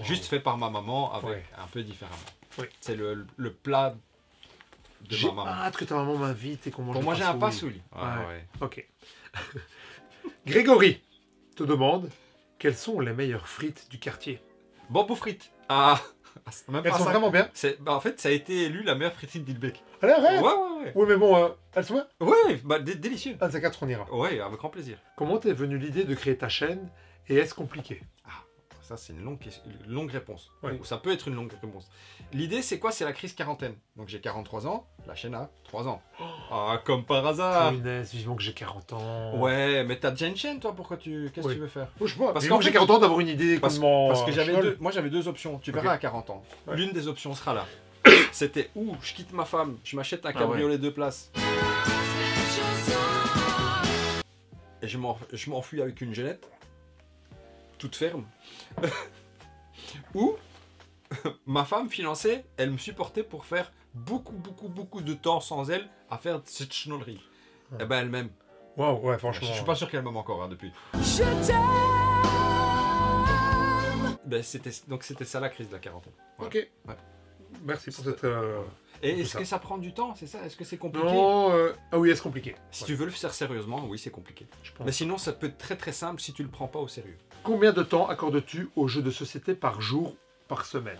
Juste fait par ma maman, avec Ouais. un peu différemment. Oui. C'est le plat de J'ai ma maman. hâte que ta maman m'invite et qu'on mange Pour le moi, j'ai un passouli. passouli. Ouais. Ok. Grégory te demande Quelles sont les meilleures frites du quartier? Bambou frites. Ah, même Elles pas sont ça. vraiment bien. En fait, ça a été élu la meilleure fritine d'Ilbeck. Allez, arrête. Ouais. Oui, mais bon, elles sont bien. Ouais, bah délicieux. Un de ces quatre, on ira. Ouais, avec grand plaisir. Comment t'es venue l'idée de créer ta chaîne et est-ce compliqué? Ça, c'est une longue réponse. Ouais. Ou ça peut être une longue réponse. L'idée, c'est quoi? C'est la crise quarantaine. Donc, j'ai 43 ans, la chaîne a 3 ans. Ah, comme par hasard. Punaise, vivement que j'ai 40 ans. Ouais, mais t'as déjà une chaîne, toi, pourquoi Qu'est-ce que Oui. tu veux faire? Oh, je sais pas, Parce vivement qu'en que j'ai fait, 40 ans d'avoir une idée Parce comment... que moi, j'avais deux options. Tu verras Ok. à 40 ans. Ouais. L'une des options sera là. C'était où je quitte ma femme, je m'achète un Ah cabriolet 2 places. Et je m'enfuis avec une genette. Toute ferme. Ou ma femme finançait, elle me supportait pour faire beaucoup de temps sans elle à faire cette chenollerie. Ouais. Et ben elle-même. Waouh, ouais, Je franchement. suis pas sûr qu'elle m'aime encore depuis. Ben, c'était ça la crise de la quarantaine. Voilà. Ok. Ouais. Merci pour cette... Et tout est-ce ça. que ça prend du temps, c'est ça? Est-ce que c'est compliqué? Non, ah oui, est-ce compliqué? Si Ouais, tu veux le faire sérieusement, oui, c'est compliqué. je pense. Mais sinon, ça peut être très simple si tu le prends pas au sérieux. Combien de temps accordes-tu aux jeux de société par jour, par semaine?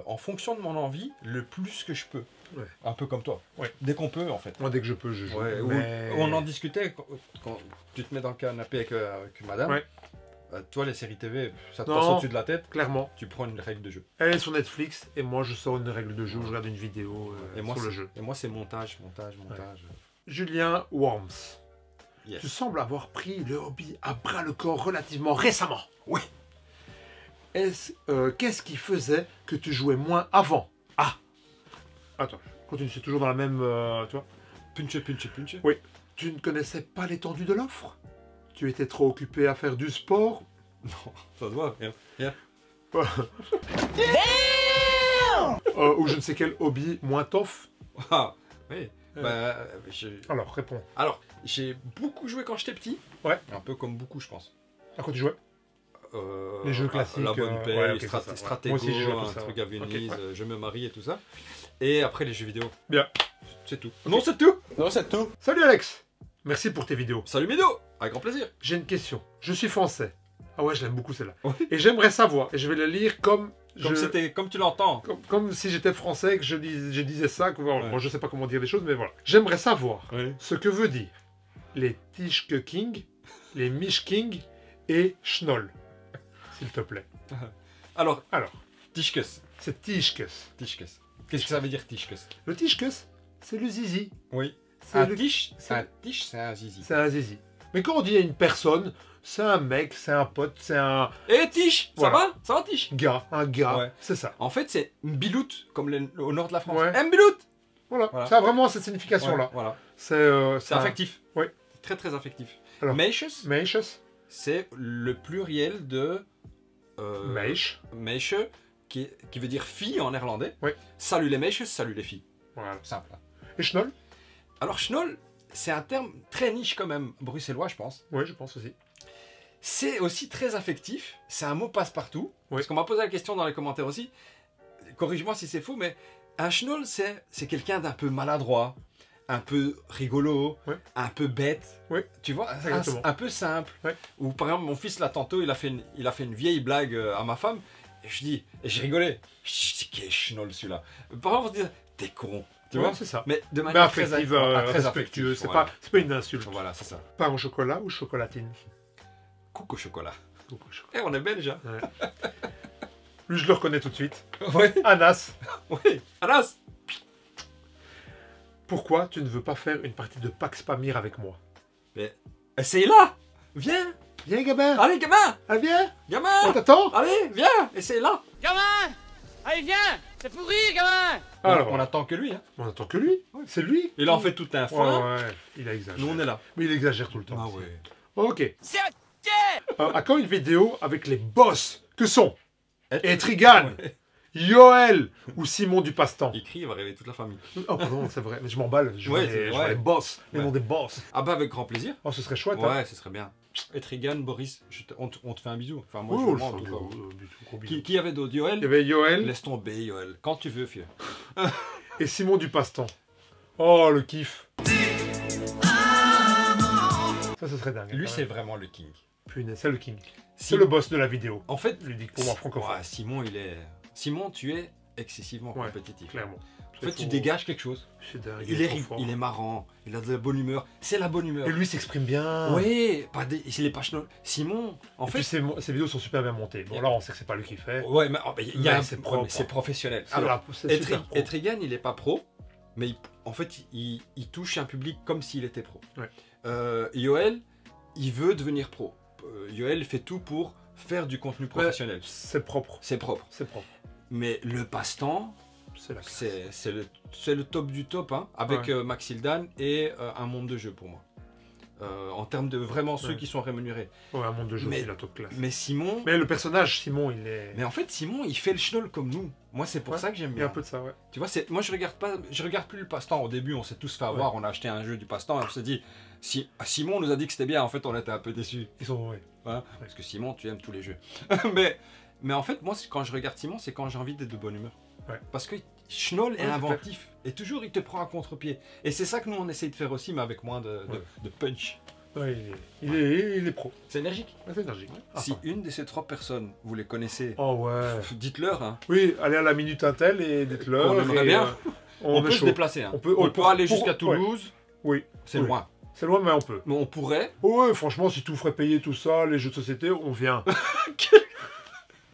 En fonction de mon envie, le plus que je peux. Ouais. Un peu comme toi. Ouais. Dès qu'on peut, en fait. Moi, dès que je peux, je joue. Ouais, mais... on en discutait quand tu te mets dans le canapé avec madame. Ouais. Toi, les séries TV, ça te Non. passe au-dessus de la tête. Clairement. Tu prends une règle de jeu. Elle est sur Netflix et moi, je sors une règle de jeu, je regarde une vidéo Et moi, sur le jeu. Et moi, c'est montage. Julien Worms. Yes. Tu sembles avoir pris le hobby à bras le corps relativement récemment. Oui. Qu'est-ce qui faisait que tu jouais moins avant? Ah. Attends, continue, c'est toujours dans la même... tu vois. Punch. Oui. Tu ne connaissais pas l'étendue de l'offre? Tu étais trop occupé à faire du sport? Non, ça se voit. Rien. Ou je ne sais quel hobby moins tough? Ah, oui. Alors, réponds. Alors, j'ai beaucoup joué quand j'étais petit. Ouais. Un peu comme beaucoup, je pense. À quoi tu jouais? Les jeux classiques, La bonne paye, ouais, ok, c'est ça, ouais. Stratego, Moi aussi, je joue à tout un ça, truc ouais. à Venise, Ok, ouais. je me marie et tout ça. Et après, les jeux vidéo. Bien. C'est tout. Non, c'est tout. Non, c'est tout. Salut Alex. Merci pour tes vidéos. Salut Mido. Avec grand plaisir. J'ai une question. Je suis français. Ah ouais, je l'aime beaucoup celle-là. Oui. Et j'aimerais savoir, et je vais la lire comme... Comme tu l'entends. Comme si j'étais français, que je disais ça, que, Ouais. bon, je sais pas comment dire les choses, mais voilà. J'aimerais savoir Oui. ce que veut dire les Tischke King, les Misch King et Schnoll. S'il te plaît. Alors, Alors, Tischkes. c'est Tischkes. Tischkes. Qu'est-ce que ça veut dire Tischkes? Le Tischkes, c'est le zizi. Oui. C'est Un le- tisch, c'est- c'est un zizi. C'est un zizi. Mais quand on dit à une personne, c'est un mec, c'est un pote, c'est un Eh Tisch, Voilà. ça va Tisch? gars, Ouais. c'est ça. En fait, c'est Mbilout, comme au nord de la France. Ouais. Mbilout. Voilà, Voilà. ça a vraiment cette signification-là. Ouais, voilà. C'est C'est affectif. Oui. Très très affectif. Alors. Meisches, Meisches, c'est le pluriel de Meisch. Meische, qui veut dire fille en néerlandais. Oui. Salut les Meisches, salut les filles. Voilà. Simple. hein. Et Schnoll? Alors Schnoll, c'est un terme très niche quand même, bruxellois je pense. Oui, je pense aussi. C'est aussi très affectif, c'est un mot passe-partout. Oui. Parce qu'on m'a posé la question dans les commentaires aussi. Corrige-moi si c'est faux, mais un Schnoll, c'est quelqu'un d'un peu maladroit, un peu rigolo, Oui. un peu bête. Oui. Tu vois, Exactement. un peu simple. Oui. Ou par exemple, mon fils là tantôt, il a fait une vieille blague à ma femme. Et je rigolais. Je dis, qui est Schnoll celui-là? Par exemple, on se dit, t'es con. Tu Ouais, vois? c'est ça. Mais de Mais manière affective, très respectueux, c'est voilà. pas une insulte. Voilà, c'est ça. Pain au chocolat ou chocolatine? Coucou au chocolat. Coucou au chocolat. Eh, on est belge, hein? Ouais. Lui, je le reconnais tout de suite. Oui, Anas, oui. Anas! pourquoi tu ne veux pas faire une partie de Pax Pamir avec moi? Mais essaye-la! Viens! Viens, gamin! Allez, gamin! Ah, viens! On Gamin! t'attend? Allez, viens! Essaye-la! Gamin! Allez, viens! C'est pourri, gamin! Alors, on attend que lui, hein? on attend que lui. C'est lui. Il en fait tout un Ouais, foin. ouais, il a exagéré. Nous, on est là. Mais il exagère tout le temps. Ah ouais. Ok. C'est ok! À quand une vidéo avec les boss que sont Et Etrigan, Ouais. Yoel ou Simon du Passe-Temps? Il crie, il va réveiller toute la famille. Oh pardon, c'est vrai, mais je m'emballe. Je vois Ouais, les, c'est- je vois ouais. les boss, les Ouais. noms des boss. Ah bah avec grand plaisir. Oh, ce serait chouette. Hein. Ouais, ce serait bien. Etrigan, Boris, on te fait un bisou. Enfin, moi, Oh, je le mens, en sang, tout cas. gros bisous. Qui avait d'autres? Il y Yoel? avait Yoel Laisse tomber, Yoel. Quand tu veux, fieu. et Simon du Passe-Temps. Oh, le kiff. Ça, ce serait dingue. Lui, quand c'est même. vraiment le king. Punaise, c'est le king. C'est Simon- le boss de la vidéo. En fait, Ludique pour moi, francophone. ouais, Simon, il est. Simon, tu es excessivement Ouais, compétitif. clairement. En fait, tu dégages quelque chose. C'est dingue. Il est, trop fort. il est marrant, il a de la bonne humeur. C'est la bonne humeur. Et lui s'exprime bien. Oui, il est pas chenol. Simon, en Et fait. puis ses vidéos sont super bien montées. Bon, là, on sait que c'est pas lui qui fait. Ouais, mais il y a Mais un- c'est ouais, propre, mais c'est hein. professionnel. C'est Alors, là, c'est super pro. Etrigan, il est pas pro, mais en fait, il touche un public comme s'il était pro. Ouais. Yoel, il veut devenir pro. Yoel fait tout pour faire du contenu professionnel. C'est propre. C'est propre. C'est propre. Mais le passe-temps, C'est la classe. c'est le top du top, hein, avec Ouais. Maxildan et un monde de jeu pour moi. En termes de vraiment ceux Ouais. qui sont rémunérés. Ouais, un monde de jeu, Mais- c'est la top classe. Mais Simon, Mais le personnage, Simon, il est. mais en fait, Simon, il fait le schnoll comme nous. Moi, c'est pour Ouais, ça que j'aime Il y a bien. un peu de ça, ouais. Tu vois, moi je regarde plus le passe-temps. Au début, on s'est tous fait avoir, on a acheté un jeu du passe-temps et on s'est dit, si Simon nous a dit que c'était bien, en fait, on était un peu déçus. Ils sont. Ouais. Hein, parce que Simon, tu aimes tous les jeux. mais en fait, moi, quand je regarde Simon, c'est quand j'ai envie d'être de bonne humeur. Ouais. Parce que Schnoll est Ouais, c'est inventif et toujours il te prend à contre-pied. Et c'est ça que nous on essaye de faire aussi, mais avec moins de punch. Ouais, il est pro. C'est énergique. Ouais, c'est énergique. Ah, Si une de ces trois personnes, vous les connaissez, Oh ouais. dites-leur. Hein. Oui, allez à la minute Intel et dites-le. On aimerait bien. On est peut se chaud. déplacer. Hein. On peut- On peut aller pour- jusqu'à Toulouse. Oui. C'est Oui. loin. C'est loin, mais on peut. Mais on pourrait. Oh, ouais, franchement, si tout ferait payer tout ça, les jeux de société, on vient.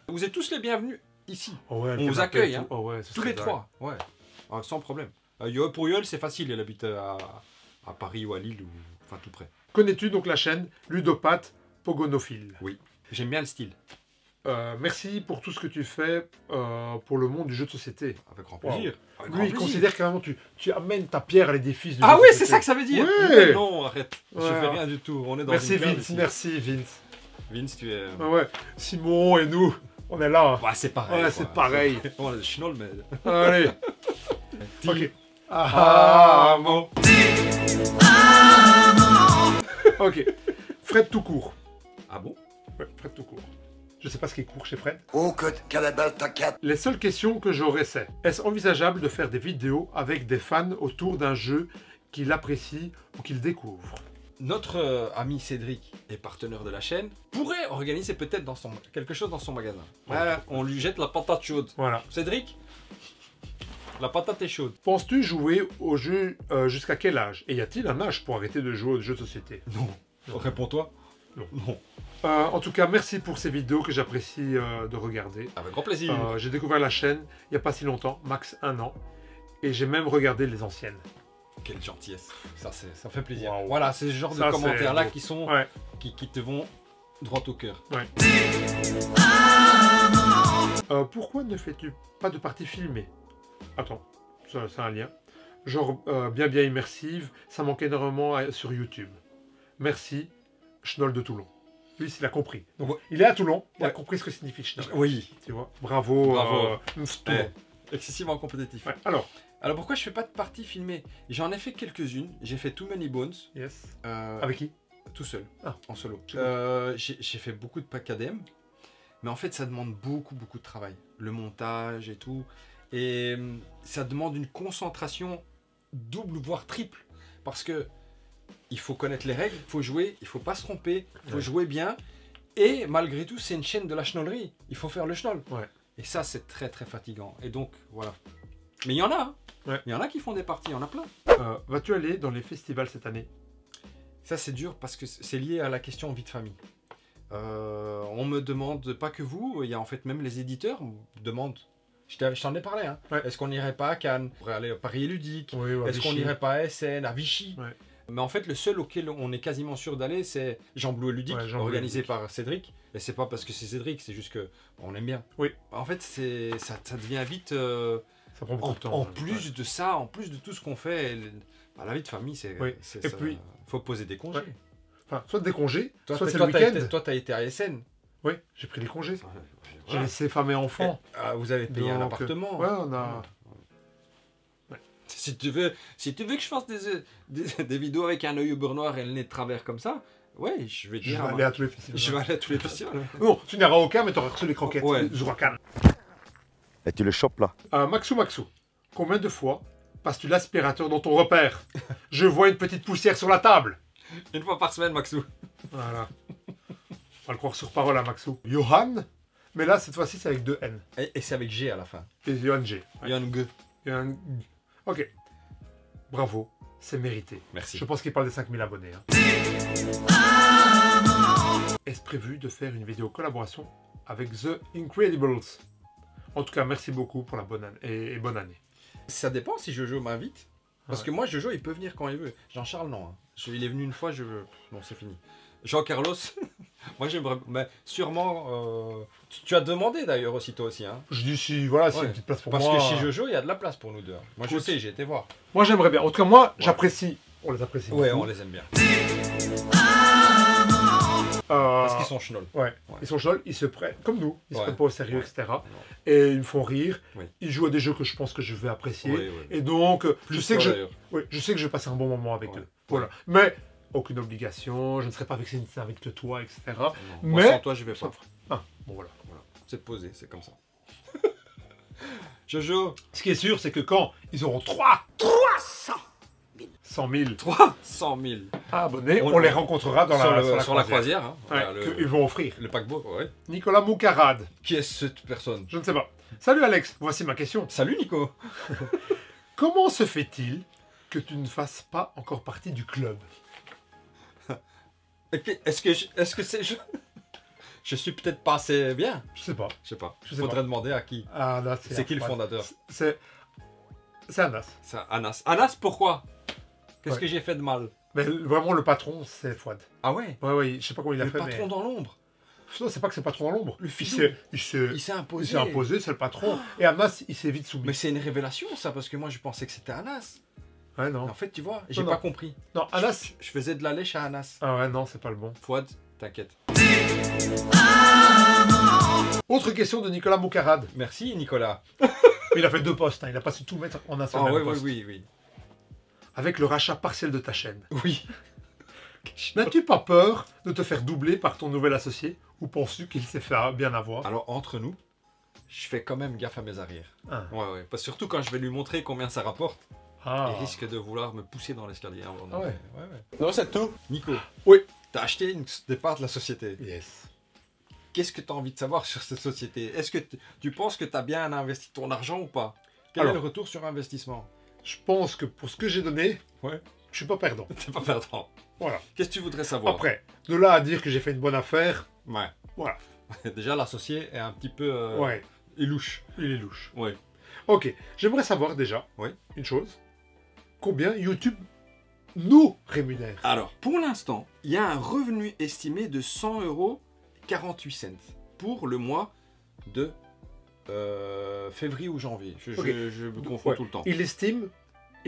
Vous êtes tous les bienvenus ici. Oh ouais, le On vous canapé accueille, et tout. hein. Oh ouais, ce Tous serait les dingue. trois. Ouais. Ah, sans problème. Pour Yoel, c'est facile. Il habite à Paris ou à Lille, ou enfin tout près. Connais-tu donc la chaîne Ludopathe Pogonophile? J'aime bien le style. Merci pour tout ce que tu fais pour le monde du jeu de société. Avec grand Wow. plaisir. Avec grand Lui, il plaisir. considère carrément que tu amènes ta pierre à l'édifice du Ah jeu oui, de c'est société. ça que ça veut dire. Ouais. Non, arrête. Je Ouais. fais rien du tout. On est dans Merci une merde Vince, ici. merci Vince. Vince, tu es. Ah ouais, Simon et nous, on est là. Ouais, c'est pareil. Ouais, c'est pareil. On est schnoll, mais. Allez. Team. Ok. Ah, bon. Ok. Fred tout court. Ah bon? Ouais, Fred tout court. Je sais pas ce qui est court chez Fred. Oh, que cannibale, t'inquiète. Les seules questions que j'aurais c'est: est-ce envisageable de faire des vidéos avec des fans autour d'un jeu qu'il apprécie ou qu'il découvre? Notre ami Cédric est partenaire de la chaîne. Pourrait organiser peut-être quelque chose dans son magasin. Voilà, on lui jette la patate chaude. Voilà. Cédric, la patate est chaude. Penses-tu jouer au jeu jusqu'à quel âge? Et y a-t-il un âge pour arrêter de jouer aux jeux de société? Non. Réponds-toi. Non. Non. En tout cas, merci pour ces vidéos que j'apprécie de regarder. Avec grand plaisir. J'ai découvert la chaîne il n'y a pas si longtemps, max 1 an. Et j'ai même regardé les anciennes. Quelle gentillesse. Ça fait plaisir. Waouh. Voilà, c'est ce genre Ça, de commentaires-là c'est beau. qui sont. Ouais. Qui te vont droit au cœur. Pourquoi ne fais-tu pas de partie filmée? Attends, ça, c'est un lien. Genre bien immersive, ça manque énormément sur YouTube. Merci, Schnoll de Toulon. Lui, il a compris. Donc, Ouais. il est à Toulon, il a Ouais. compris ce que signifie Schnoll. Oui. Tu vois, bravo, Bravo. Toulon. Excessivement compétitif. Ouais. Alors, Pourquoi je fais pas de partie filmée? J'en ai fait quelques-unes. J'ai fait Too Many Bones. yes. euh, Avec qui? Tout seul. Ah. En solo. C'est bon. J'ai fait beaucoup de packs ADM. Mais en fait, ça demande beaucoup de travail. Le montage et tout. Et ça demande une concentration double, voire triple. Parce que il faut connaître les règles, il faut jouer, il faut pas se tromper, il faut Ouais. jouer bien. Et malgré tout, c'est une chaîne de la schnollerie. Il faut faire le schnoll. Ouais. Et ça, c'est très fatigant. Et donc, voilà. Mais il y en a, hein. Ouais. Il y en a qui font des parties, il y en a plein. Vas-tu aller dans les festivals cette année? Ça, c'est dur parce que c'est lié à la question vie de famille. On me demande, pas que vous, il y a en fait même les éditeurs me demandent. Je t'en ai parlé, hein. Ouais. Est-ce qu'on n'irait pas à Cannes? On pourrait aller à Paris et Ludique? Oui, ouais, Est-ce qu'on Vichy. n'irait pas à Essen, à Vichy? Ouais. Mais en fait, le seul auquel on est quasiment sûr d'aller, c'est Jean Blou et Ludique, Ouais, Jean Blou et organisé Ludique. par Cédric. Et c'est pas parce que c'est Cédric, c'est juste que on aime bien. Oui. En fait, ça devient vite. Ça prend beaucoup de temps. En hein. plus de ça, en plus de tout ce qu'on fait, la vie de famille, c'est. Oui. c'est Et ça. puis- Faut poser des congés. Ouais. Enfin, soit des congés, Toi, soit c'est toi, le t'as week-end. été- toi, t'as été à Essen. Oui, j'ai pris des congés. J'ai Voilà. laissé femme et enfant. Vous avez payé un Donc, appartement. Ouais, on a. Si tu veux que je fasse des vidéos avec un œil au beurre noir et le nez de travers comme ça, ouais, je vais Je dire. vais aller à tous les festivals. Je vais aller à tous les festivals. Non, tu n'iras aucun, mais tu auras reçu les croquettes. Ouais. Zouakan. Et tu le chopes là. Maxou, combien de fois passes-tu l'aspirateur dans ton repère? Je vois une petite poussière sur la table. Une fois par semaine, Maxou. Voilà. va le croire sur parole à Maxou. Johan, mais là, cette fois-ci, c'est avec 2 N. Et c'est avec G à la fin. Et Johan G. Ouais. Johan G. Johan... Ok. Bravo, c'est mérité. Merci. Je pense qu'il parle des 5000 abonnés. Hein. Est-ce prévu de faire une vidéo collaboration avec The Incredibles? En tout cas, merci beaucoup pour la bonne année et bonne année. Ça dépend si Jojo m'invite. Parce que moi, Jojo, il peut venir quand il veut. Jean-Charles, non. Hein. Il est venu une fois, non, c'est fini. Jean-Carlos, moi j'aimerais... Mais sûrement... Tu as demandé d'ailleurs aussi, toi aussi. Hein. Je dis si, voilà, c'est une petite place pour moi. Parce que chez Jojo, il y a de la place pour nous deux. Moi, je sais, j'ai été voir. Moi, j'aimerais bien. En tout cas, moi, j'apprécie. On les apprécie. Ouais, beaucoup. on les aime bien. Parce qu'ils sont chnolls. Ouais. Ils sont chnolls, ils se prennent, comme nous, ils se prennent pas au sérieux, etc. Non. Et ils me font rire. Oui. Ils jouent à des jeux que je pense que je vais apprécier. Oui, oui. Et donc, je sais que je sais que je vais passer un bon moment avec Ouais. eux. Voilà. Mais, aucune obligation, je ne serai pas vexé avec toi, etc. Non, Mais... moi, sans toi, je vais pas. Ah, bon voilà. C'est posé, c'est comme ça. Jojo. Ce qui est sûr, c'est que quand ils auront 300 000 300 000 abonnés, on les rencontrera dans sur la croisière. Hein. Ouais, Voilà, qu'ils vont offrir. le paquebot, ouais. Nicolas Moucarade. Qui est cette personne? Je ne sais pas. Salut Alex, voici ma question. Salut Nico. Comment se fait-il que tu ne fasses pas encore partie du club? Est-ce que c'est... Je suis peut-être pas assez bien. Je sais pas. Je sais pas. Je sais Faudrait pas. demander à qui. Ah, là, C'est qui le fondateur? C'est Anas. C'est Anas. Anas, pourquoi? Qu'est-ce Ouais. que j'ai fait de mal? Mais vraiment, le patron, c'est Fouad. Ah ouais? Ouais, je sais pas comment il a Le fait, patron mais... dans l'ombre. Non, c'est pas que c'est le patron dans l'ombre. Le Il filou. s'est imposé. imposé, c'est le patron. Et Anas, il s'est vite soumis. Mais c'est une révélation ça, parce que moi je pensais que c'était Anas. Ouais, non. En fait, tu vois, j'ai Non, pas non. compris. Non, Anas... Je faisais de la lèche à Anas. Ah ouais, non, c'est pas le bon. Fouad, t'inquiète. Autre question de Nicolas Moucarade. Merci Nicolas. Il a fait 2 postes, hein. Il a pas su tout mettre en un seul Ah même oui, poste. oui. Avec le rachat partiel de ta chaîne. Oui. N'as-tu pas peur de te faire doubler par ton nouvel associé? Ou penses-tu qu'il s'est fait bien avoir? Alors, entre nous, je fais quand même gaffe à mes arrières. Ah. Ouais. Parce que surtout quand je vais lui montrer combien ça rapporte, Ah. il risque de vouloir me pousser dans l'escalier. Hein, Ah ouais. Non, c'est tout. Nico. Oui. T'as acheté des parts de la société. Yes. Qu'est-ce que tu as envie de savoir sur cette société? Est-ce que tu penses que tu as bien investi ton argent ou pas? Quel est le retour sur investissement? Je pense que pour ce que j'ai donné, Ouais. je suis pas perdant. T'es pas perdant. Voilà. Qu'est-ce que tu voudrais savoir? Après, de là à dire que j'ai fait une bonne affaire, Ouais. voilà. Déjà, l'associé est un petit peu Ouais, louche. il est louche. Ouais. Ok, j'aimerais savoir déjà Oui. une chose. Combien YouTube nous rémunère? Alors, pour l'instant, il y a un revenu estimé de 100,48 € pour le mois de février ou janvier. Je me confonds Ouais. tout le temps. Il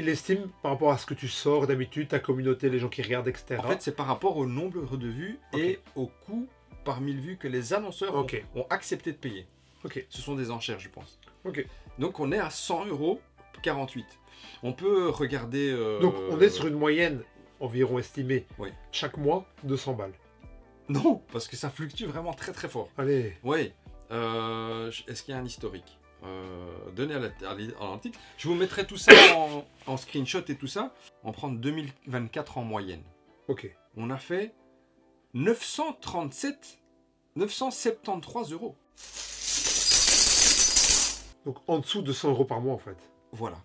estime par rapport à ce que tu sors d'habitude, ta communauté, les gens qui regardent, etc. En fait, c'est par rapport au nombre de vues et au coût par 1000 vues que les annonceurs ont accepté de payer. Ok. Ce sont des enchères, je pense. Ok. Donc, on est à 100,48 €. On peut regarder... Donc on est sur une moyenne environ estimée Oui. chaque mois 200 balles. Non, parce que ça fluctue vraiment très très fort. Allez. Oui. Est-ce qu'il y a un historique Donnez à l'article. Je vous mettrai tout ça en screenshot et tout ça. On prend 2024 en moyenne. Ok. On a fait 973 €. Donc en dessous de 100 € par mois en fait. Voilà.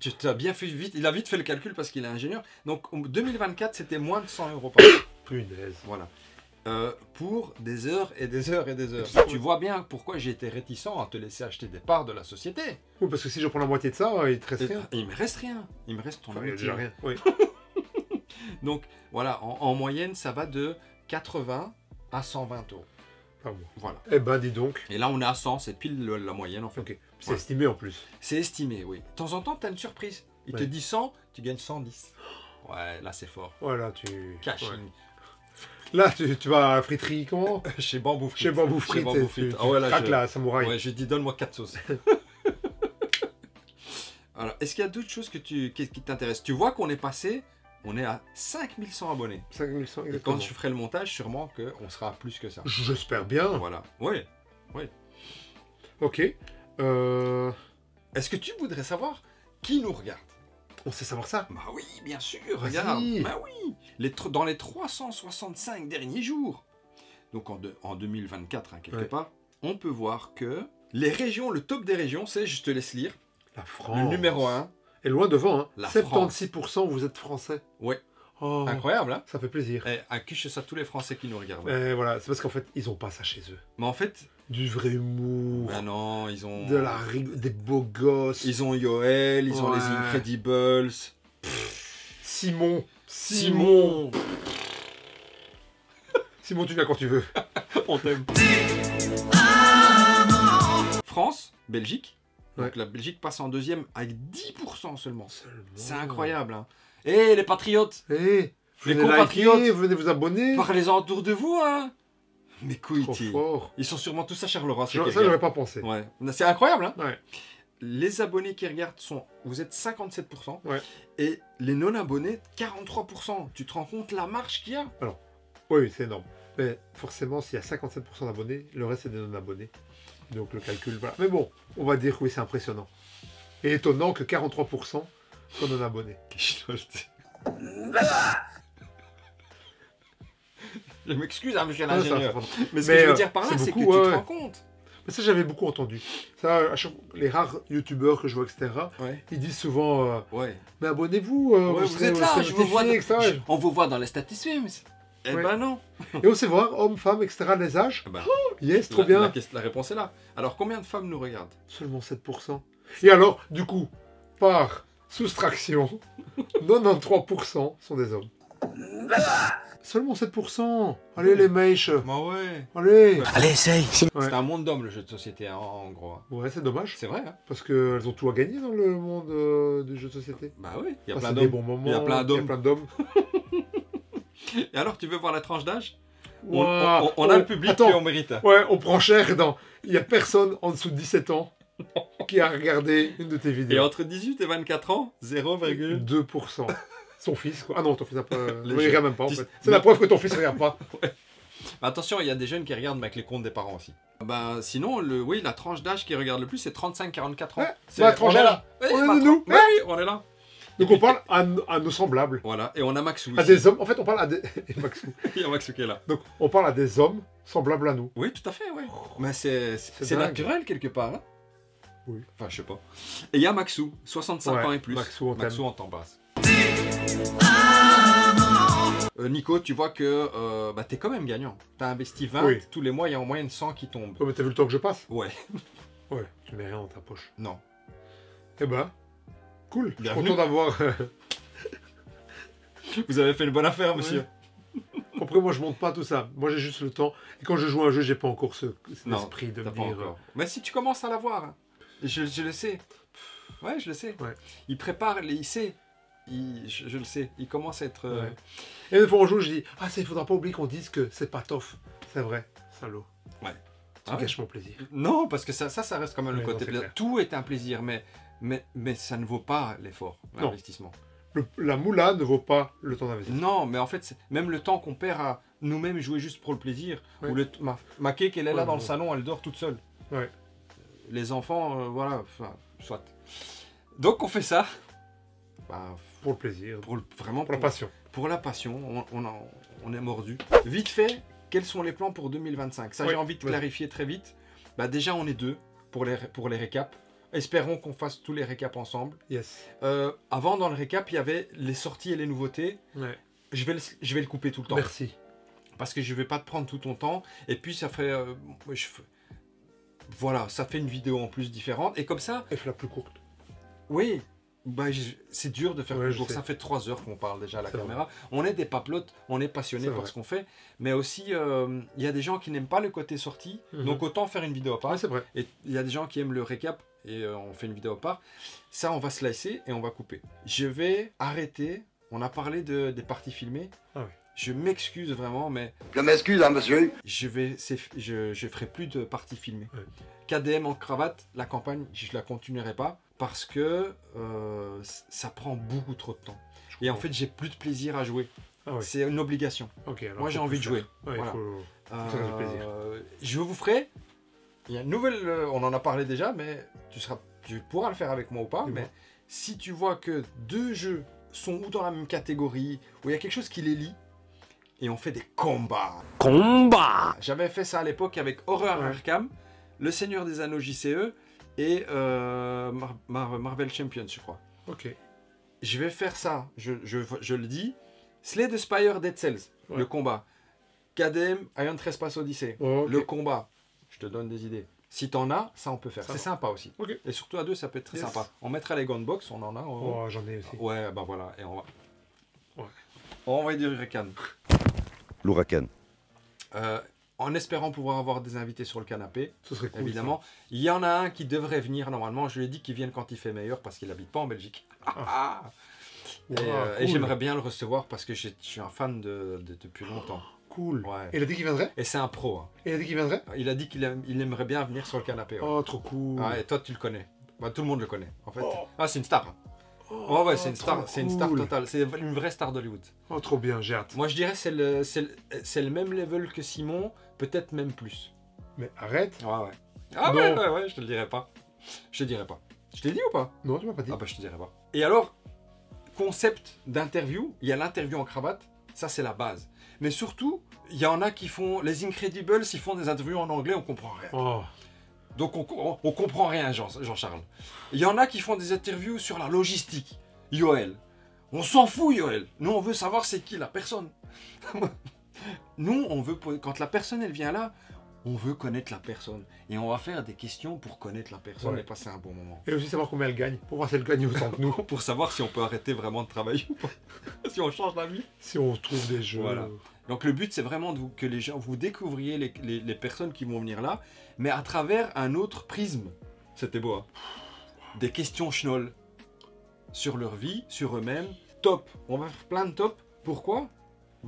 Tu as bien fait vite. Il a vite fait le calcul parce qu'il est ingénieur. Donc en 2024, c'était moins de 100 € par mois. Punaise. Voilà. Pour des heures et des heures et des heures. Tu vois bien pourquoi j'ai été réticent à te laisser acheter des parts de la société. Oui, parce que si je prends la moitié de ça, il te reste rien. Il me reste rien. Il me reste ton Enfin, il y a outil. déjà rien. Oui. Donc voilà, en moyenne, ça va de 80 à 120 €. Par mois. Voilà. Eh ben dis donc. Et là, on est à 100, c'est pile la moyenne en fait. Ok. C'est Voilà. estimé en plus. C'est estimé, oui. De temps en temps, tu as une surprise. Il te Ouais. dit 100, tu gagnes 110. Ouais, là, c'est fort. Voilà, tu. Caching. Ouais. Là, tu vas à friterie, comment? Chez Bambou Frites. Chez Bambou Frites. Bambou Tu Frites. Ah ouais, là, craques la samouraï. Ouais, je dis donne-moi 4 sauces. Alors, est-ce qu'il y a d'autres choses qui t'intéressent? Tu vois qu'on est passé, on est à 5100 abonnés. 5100 Et exactement. quand je ferai le montage, sûrement qu'on sera à plus que ça. J'espère bien. Voilà. Ouais. Ok. Est-ce que tu voudrais savoir qui nous regarde? On sait savoir ça. Bah oui, bien sûr, Vas-y. regarde. Bah oui. Dans les 365 derniers jours, donc en 2024, hein, quelque Ouais. part, on peut voir que les régions, le top des régions, c'est, je te laisse lire, La France. le numéro 1. Et loin devant, hein. La 76% vous êtes français. Ouais. Oh, Incroyable, hein? ça fait plaisir. Et accuse ça tous les Français qui nous regardent. Et voilà, c'est parce qu'en fait, ils ont pas ça chez eux. Mais en fait, Du vrai humour, ben non, ils ont... des beaux gosses. Ils ont Yoel, ils ont Ouais. les Incredibles. Simon. Simon. Simon, tu viens quand tu veux. On t'aime. France, Belgique. Donc Ouais. la Belgique passe en deuxième avec 10% seulement. Seulement. C'est incroyable, hein. Et les patriotes, Eh, les venez compatriotes. liker, venez vous abonner. parlez-en autour de vous, hein. Mes couilles, Trop t'es- fort. ils sont sûrement tous à Charleroi. ceux Ça, qui j'aurais regardent. pas pensé. Ouais. C'est incroyable, hein. Ouais. Les abonnés qui regardent sont... Vous êtes 57%. Ouais. Et les non-abonnés, 43%. Tu te rends compte la marche qu'il y a? Oui, c'est énorme. Mais forcément, s'il y a 57% d'abonnés, le reste, c'est des non-abonnés. Donc le calcul, voilà. Mais bon, on va dire que oui, c'est impressionnant. Et étonnant que 43% soient non-abonnés. Je m'excuse, hein, monsieur Ah, ça, l'ingénieur. ça, Mais ce Mais, que je veux dire par là, c'est c'est que beaucoup, tu te ouais. rends compte. Mais ça, j'avais beaucoup entendu. Ça, les rares youtubeurs que je vois, etc., Ouais. ils disent souvent Ouais. mais abonnez-vous, Ouais, vous serez- êtes là, serez je vous vois. notifiés, etc. On vous voit dans les statistiques. Eh Ouais. ben non. Et on sait voir, hommes, femmes, etc., les âges. Ah bah, Yes, trop la, bien. la réponse est là. Alors, combien de femmes nous regardent? Seulement 7%. Et alors, du coup, par soustraction, 93% sont des hommes. Seulement 7%. Allez, les mèches. Bah ouais. Allez. Allez, essaye. Ouais. C'est un monde d'hommes, le jeu de société, hein, en gros. hein. Ouais, c'est dommage. C'est vrai, hein. Parce qu'elles ont tout à gagner dans le monde du jeu de société. Bah oui, il y a Passer plein des d'hommes. bons moments. Il y a plein d'hommes. d'hommes. Et alors, tu veux voir la tranche d'âge? Ouah. On a le public Attends. qui on mérite. Ouais, on prend cher dans... Il n'y a personne en dessous de 17 ans qui a regardé une de tes Et vidéos. entre 18 et 24 ans, 0,2. 2%. Son fils, quoi. Ah non, ton fils n'a pas... Les Il regarde même pas, en jeunes. fait. C'est la preuve que ton fils ne regarde pas. Attention, il y a des jeunes qui regardent mais avec les comptes des parents aussi. Bah, sinon, oui, la tranche d'âge qui regarde le plus, c'est 35-44 ans. Ouais, C'est la tranche on est d'âge. là. On est ma de tran- nous. Oui, on est là. Donc on parle à nos semblables. Voilà, et on a Maxou À ici. des hommes. En fait, on parle à des... Et Maxou. Il y a Maxou qui est là. Donc on parle à des hommes semblables à nous. Oui, tout à fait, ouais. Mais c'est dingue. naturel quelque part. Hein. Oui. Enfin, je sais pas. Et il y a Maxou, 65 Ouais, ans et plus. Maxou, on t'aime. on t'embrasse. Nico, tu vois que bah, t'es quand même gagnant. T'as investi 20, Oui. tous les mois, il y a en moyenne 100 qui tombent. Oh, mais t'as vu le temps que je passe? Ouais, Ouais, tu mets rien dans ta poche. non. Eh ben, cool. Je suis Bienvenue. content d'avoir... Vous avez fait une bonne affaire, monsieur. Après, moi, je monte pas tout ça. Moi, j'ai juste le temps. Et quand je joue à un jeu, j'ai pas encore cet Non, esprit de me T'as pas dire... encore. Mais si tu commences à l'avoir, hein. je le sais. Ouais, je le sais. Ouais. Il prépare, il sait. Je le sais. Il commence à être. Ouais. Et des fois, on joue, je dis, ah, il faudra pas oublier qu'on dise que c'est pas tough. C'est vrai, salaud. Ouais. Ça Ah ouais. gâche mon plaisir. Non, parce que ça reste quand même le Ouais, côté non, c'est plaisir. clair. Tout est un plaisir, mais ça ne vaut pas l'effort, Non. l'investissement. La moula ne vaut pas le temps d'investissement. Non, mais en fait, même le temps qu'on perd à nous-mêmes jouer juste pour le plaisir. Ouais. Ou ma cake, elle est là Ouais, dans le ouais. salon, elle dort toute seule. Ouais. Les enfants, voilà, enfin, soit. Donc on fait ça. Bah, Pour le plaisir, vraiment pour la passion. pour la passion, on est mordu. Vite fait, quels sont les plans pour 2025? Ça, Oui, j'ai envie de vas-y. clarifier très vite. Bah, déjà, on est deux pour les récaps. Espérons qu'on fasse tous les récaps ensemble. Yes. Avant, dans le récap, il y avait les sorties et les nouveautés. Ouais. Je vais le couper tout le temps. Merci. Parce que je vais pas te prendre tout ton temps. Et puis, ça ferait... voilà, ça fait une vidéo en plus différente. Et comme ça, Elle fait la plus courte. oui, bah, c'est dur de faire Ouais, plus je court. sais. Ça fait 3 heures qu'on parle déjà à la C'est caméra. On est des paplotes, on est passionnés C'est par vrai. ce qu'on fait. Mais aussi, il y a des gens qui n'aiment pas le côté sortie. Mhm. Donc autant faire une vidéo à part. Ouais, c'est vrai. Et il y a des gens qui aiment le récap. Et on fait une vidéo à part. Ça, on va slicer et on va couper. Je vais arrêter. On a parlé des parties filmées. Ah oui. Je m'excuse vraiment, mais Je m'excuse, hein, monsieur. je ferai plus de parties filmées. Ouais. KDM en cravate, la campagne, je la continuerai pas parce que ça prend beaucoup trop de temps. Et en fait, j'ai plus de plaisir à jouer. Ah oui. C'est une obligation. Ok, alors Moi, j'ai faut envie plus de jouer. faire. Ouais, Voilà. il faut ça fasse plaisir. Je vous ferai. Il y a une nouvelle. On en a parlé déjà, mais tu pourras le faire avec moi ou pas. Dis-moi. Mais si tu vois que deux jeux sont ou dans la même catégorie, ou il y a quelque chose qui les lie, et on fait des combats. Combat. J'avais fait ça à l'époque avec Horror Ouais. Arkham, Le Seigneur des Anneaux JCE et Marvel Champions, je crois. Ok. Je vais faire ça, je le dis. Slay the Spire, Dead Cells, Ouais. le combat. KDM, Iron Trespass Odyssey, Ok. le combat. Je te donne des idées. Si t'en as, ça on peut faire. Ça C'est va. sympa aussi. Ok. Et surtout à deux, ça peut être très Yes. sympa. On mettra les gunbox, on en a. Oh, j'en ai aussi. Ouais, bah voilà, et on va. Ouais. On va envoyer du Huracan. l'Huracan. En espérant pouvoir avoir des invités sur le canapé, Ce serait cool. évidemment. Il y en a un qui devrait venir normalement. Je lui ai dit qu'il vienne quand il fait meilleur parce qu'il habite pas en Belgique. Et, ça. Wow, et cool. j'aimerais bien le recevoir parce que je suis un fan depuis longtemps. Cool. Ouais. Et il a dit qu'il viendrait Et c'est un pro. Hein. Et il a dit qu'il viendrait Il a dit qu'il aimerait bien venir sur le canapé. Ouais. Oh, trop cool. Ah, et toi, tu le connais. Bah, tout le monde le connaît, en fait. Oh. Ah, c'est une star. Oh, Ouais, c'est une star. trop C'est une star cool. totale. C'est une vraie star d'Hollywood. Oh, trop bien, j'ai hâte. Moi, je dirais c'est le même level que Simon, peut-être même plus. Mais arrête. Ouais, ouais. Ah Non. ouais, je te le dirai pas. Je te dirai pas. Je t'ai dit ou pas? Non, tu m'as pas dit. Ah bah je te dirai pas. Et alors, concept d'interview, il y a l'interview en cravate, ça c'est la base. Mais surtout, il y en a qui font, les Incredibles, ils font des interviews en anglais, on comprend rien. Oh, Donc on comprend rien, Jean-Charles. Il y en a qui font des interviews sur la logistique. Yoel. On s'en fout, Yoel. Nous, on veut savoir c'est qui la personne. Nous, on veut, quand la personne, elle vient là, on veut connaître la personne. Et on va faire des questions pour connaître la personne Ouais. et passer un bon moment. et aussi savoir combien elle gagne. Pour voir si elle gagne autant que nous. Pour savoir si on peut arrêter vraiment de travailler ou pas. Si on change d'avis. Si on trouve des jeux. Voilà. Donc le but, c'est vraiment que les gens, vous découvriez les personnes qui vont venir là, mais à travers un autre prisme. C'était beau, hein. Des questions schnoll sur leur vie, sur eux-mêmes. Top. On va faire plein de tops. Pourquoi?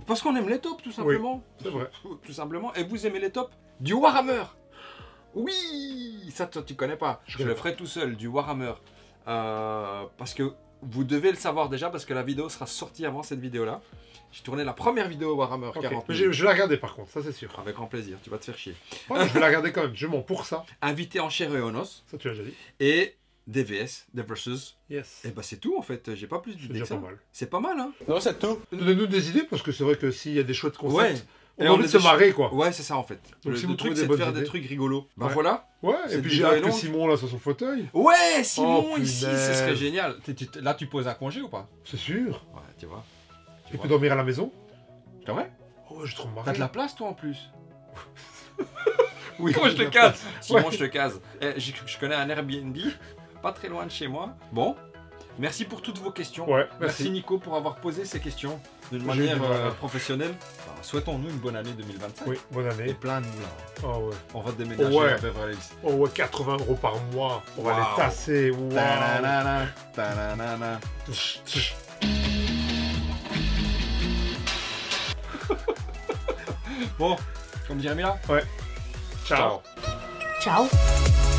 Parce qu'on aime les tops, tout simplement. C'est vrai. Tout simplement. Et vous aimez les tops? Du Warhammer. Oui, ça toi, tu connais pas. Je connais le pas. ferai tout seul, du Warhammer. Parce que vous devez le savoir déjà, parce que la vidéo sera sortie avant cette vidéo-là. J'ai tourné la première vidéo Warhammer Ok. 40 Mais 000. je vais la regarder par contre, ça c'est sûr. Avec grand plaisir, tu vas te faire chier. Oh, mais je vais la regarder quand même, je mens pour ça. Invité en chair et en os. Ça tu l'as déjà dit. Et des VS, des versus. Yes. Et bah c'est tout en fait, j'ai pas plus C'est d'idées déjà que ça. pas mal. C'est pas mal, hein. Non, c'est tout. Donnez-nous des idées parce que c'est vrai que s'il y a des chouettes concepts, Ouais. on Et a envie de se est marrer quoi. Ouais, c'est ça en fait. Donc, si vous le truc trouvez des c'est de bonnes faire des idées. trucs rigolos. Bah Ouais. voilà. Ouais, et Cette puis j'ai vidéo hâte est que longue. Simon là sur son fauteuil. Ouais, Simon Oh, ici, ce punaise. serait génial. Là tu poses un congé ou pas? C'est sûr. Ouais, tu vois. Il peut dormir à la maison. C'est vrai? Oh, j'ai trop marré. T'as de la place toi en plus. Oui, Comment je te j'ai de la case? place. Simon, Ouais. je te case. Je connais un Airbnb, pas très loin de chez moi. Bon, merci pour toutes vos questions. Ouais, Merci merci. Nico pour avoir posé ces questions d'une J'ai manière eu du mal. professionnelle. Enfin, souhaitons-nous une bonne année 2025. Oui, bonne Et année. plein de moulins. Oh ouais. On va déménager Ouais. à Beverly Hills. Oh ouais, 80 € par mois. On va Wow. les tasser. Waouh. Ta-na-na-na, ta-na-na-na. Bon, comme dirait Mila. Ouais. Ciao. Ciao. Ciao.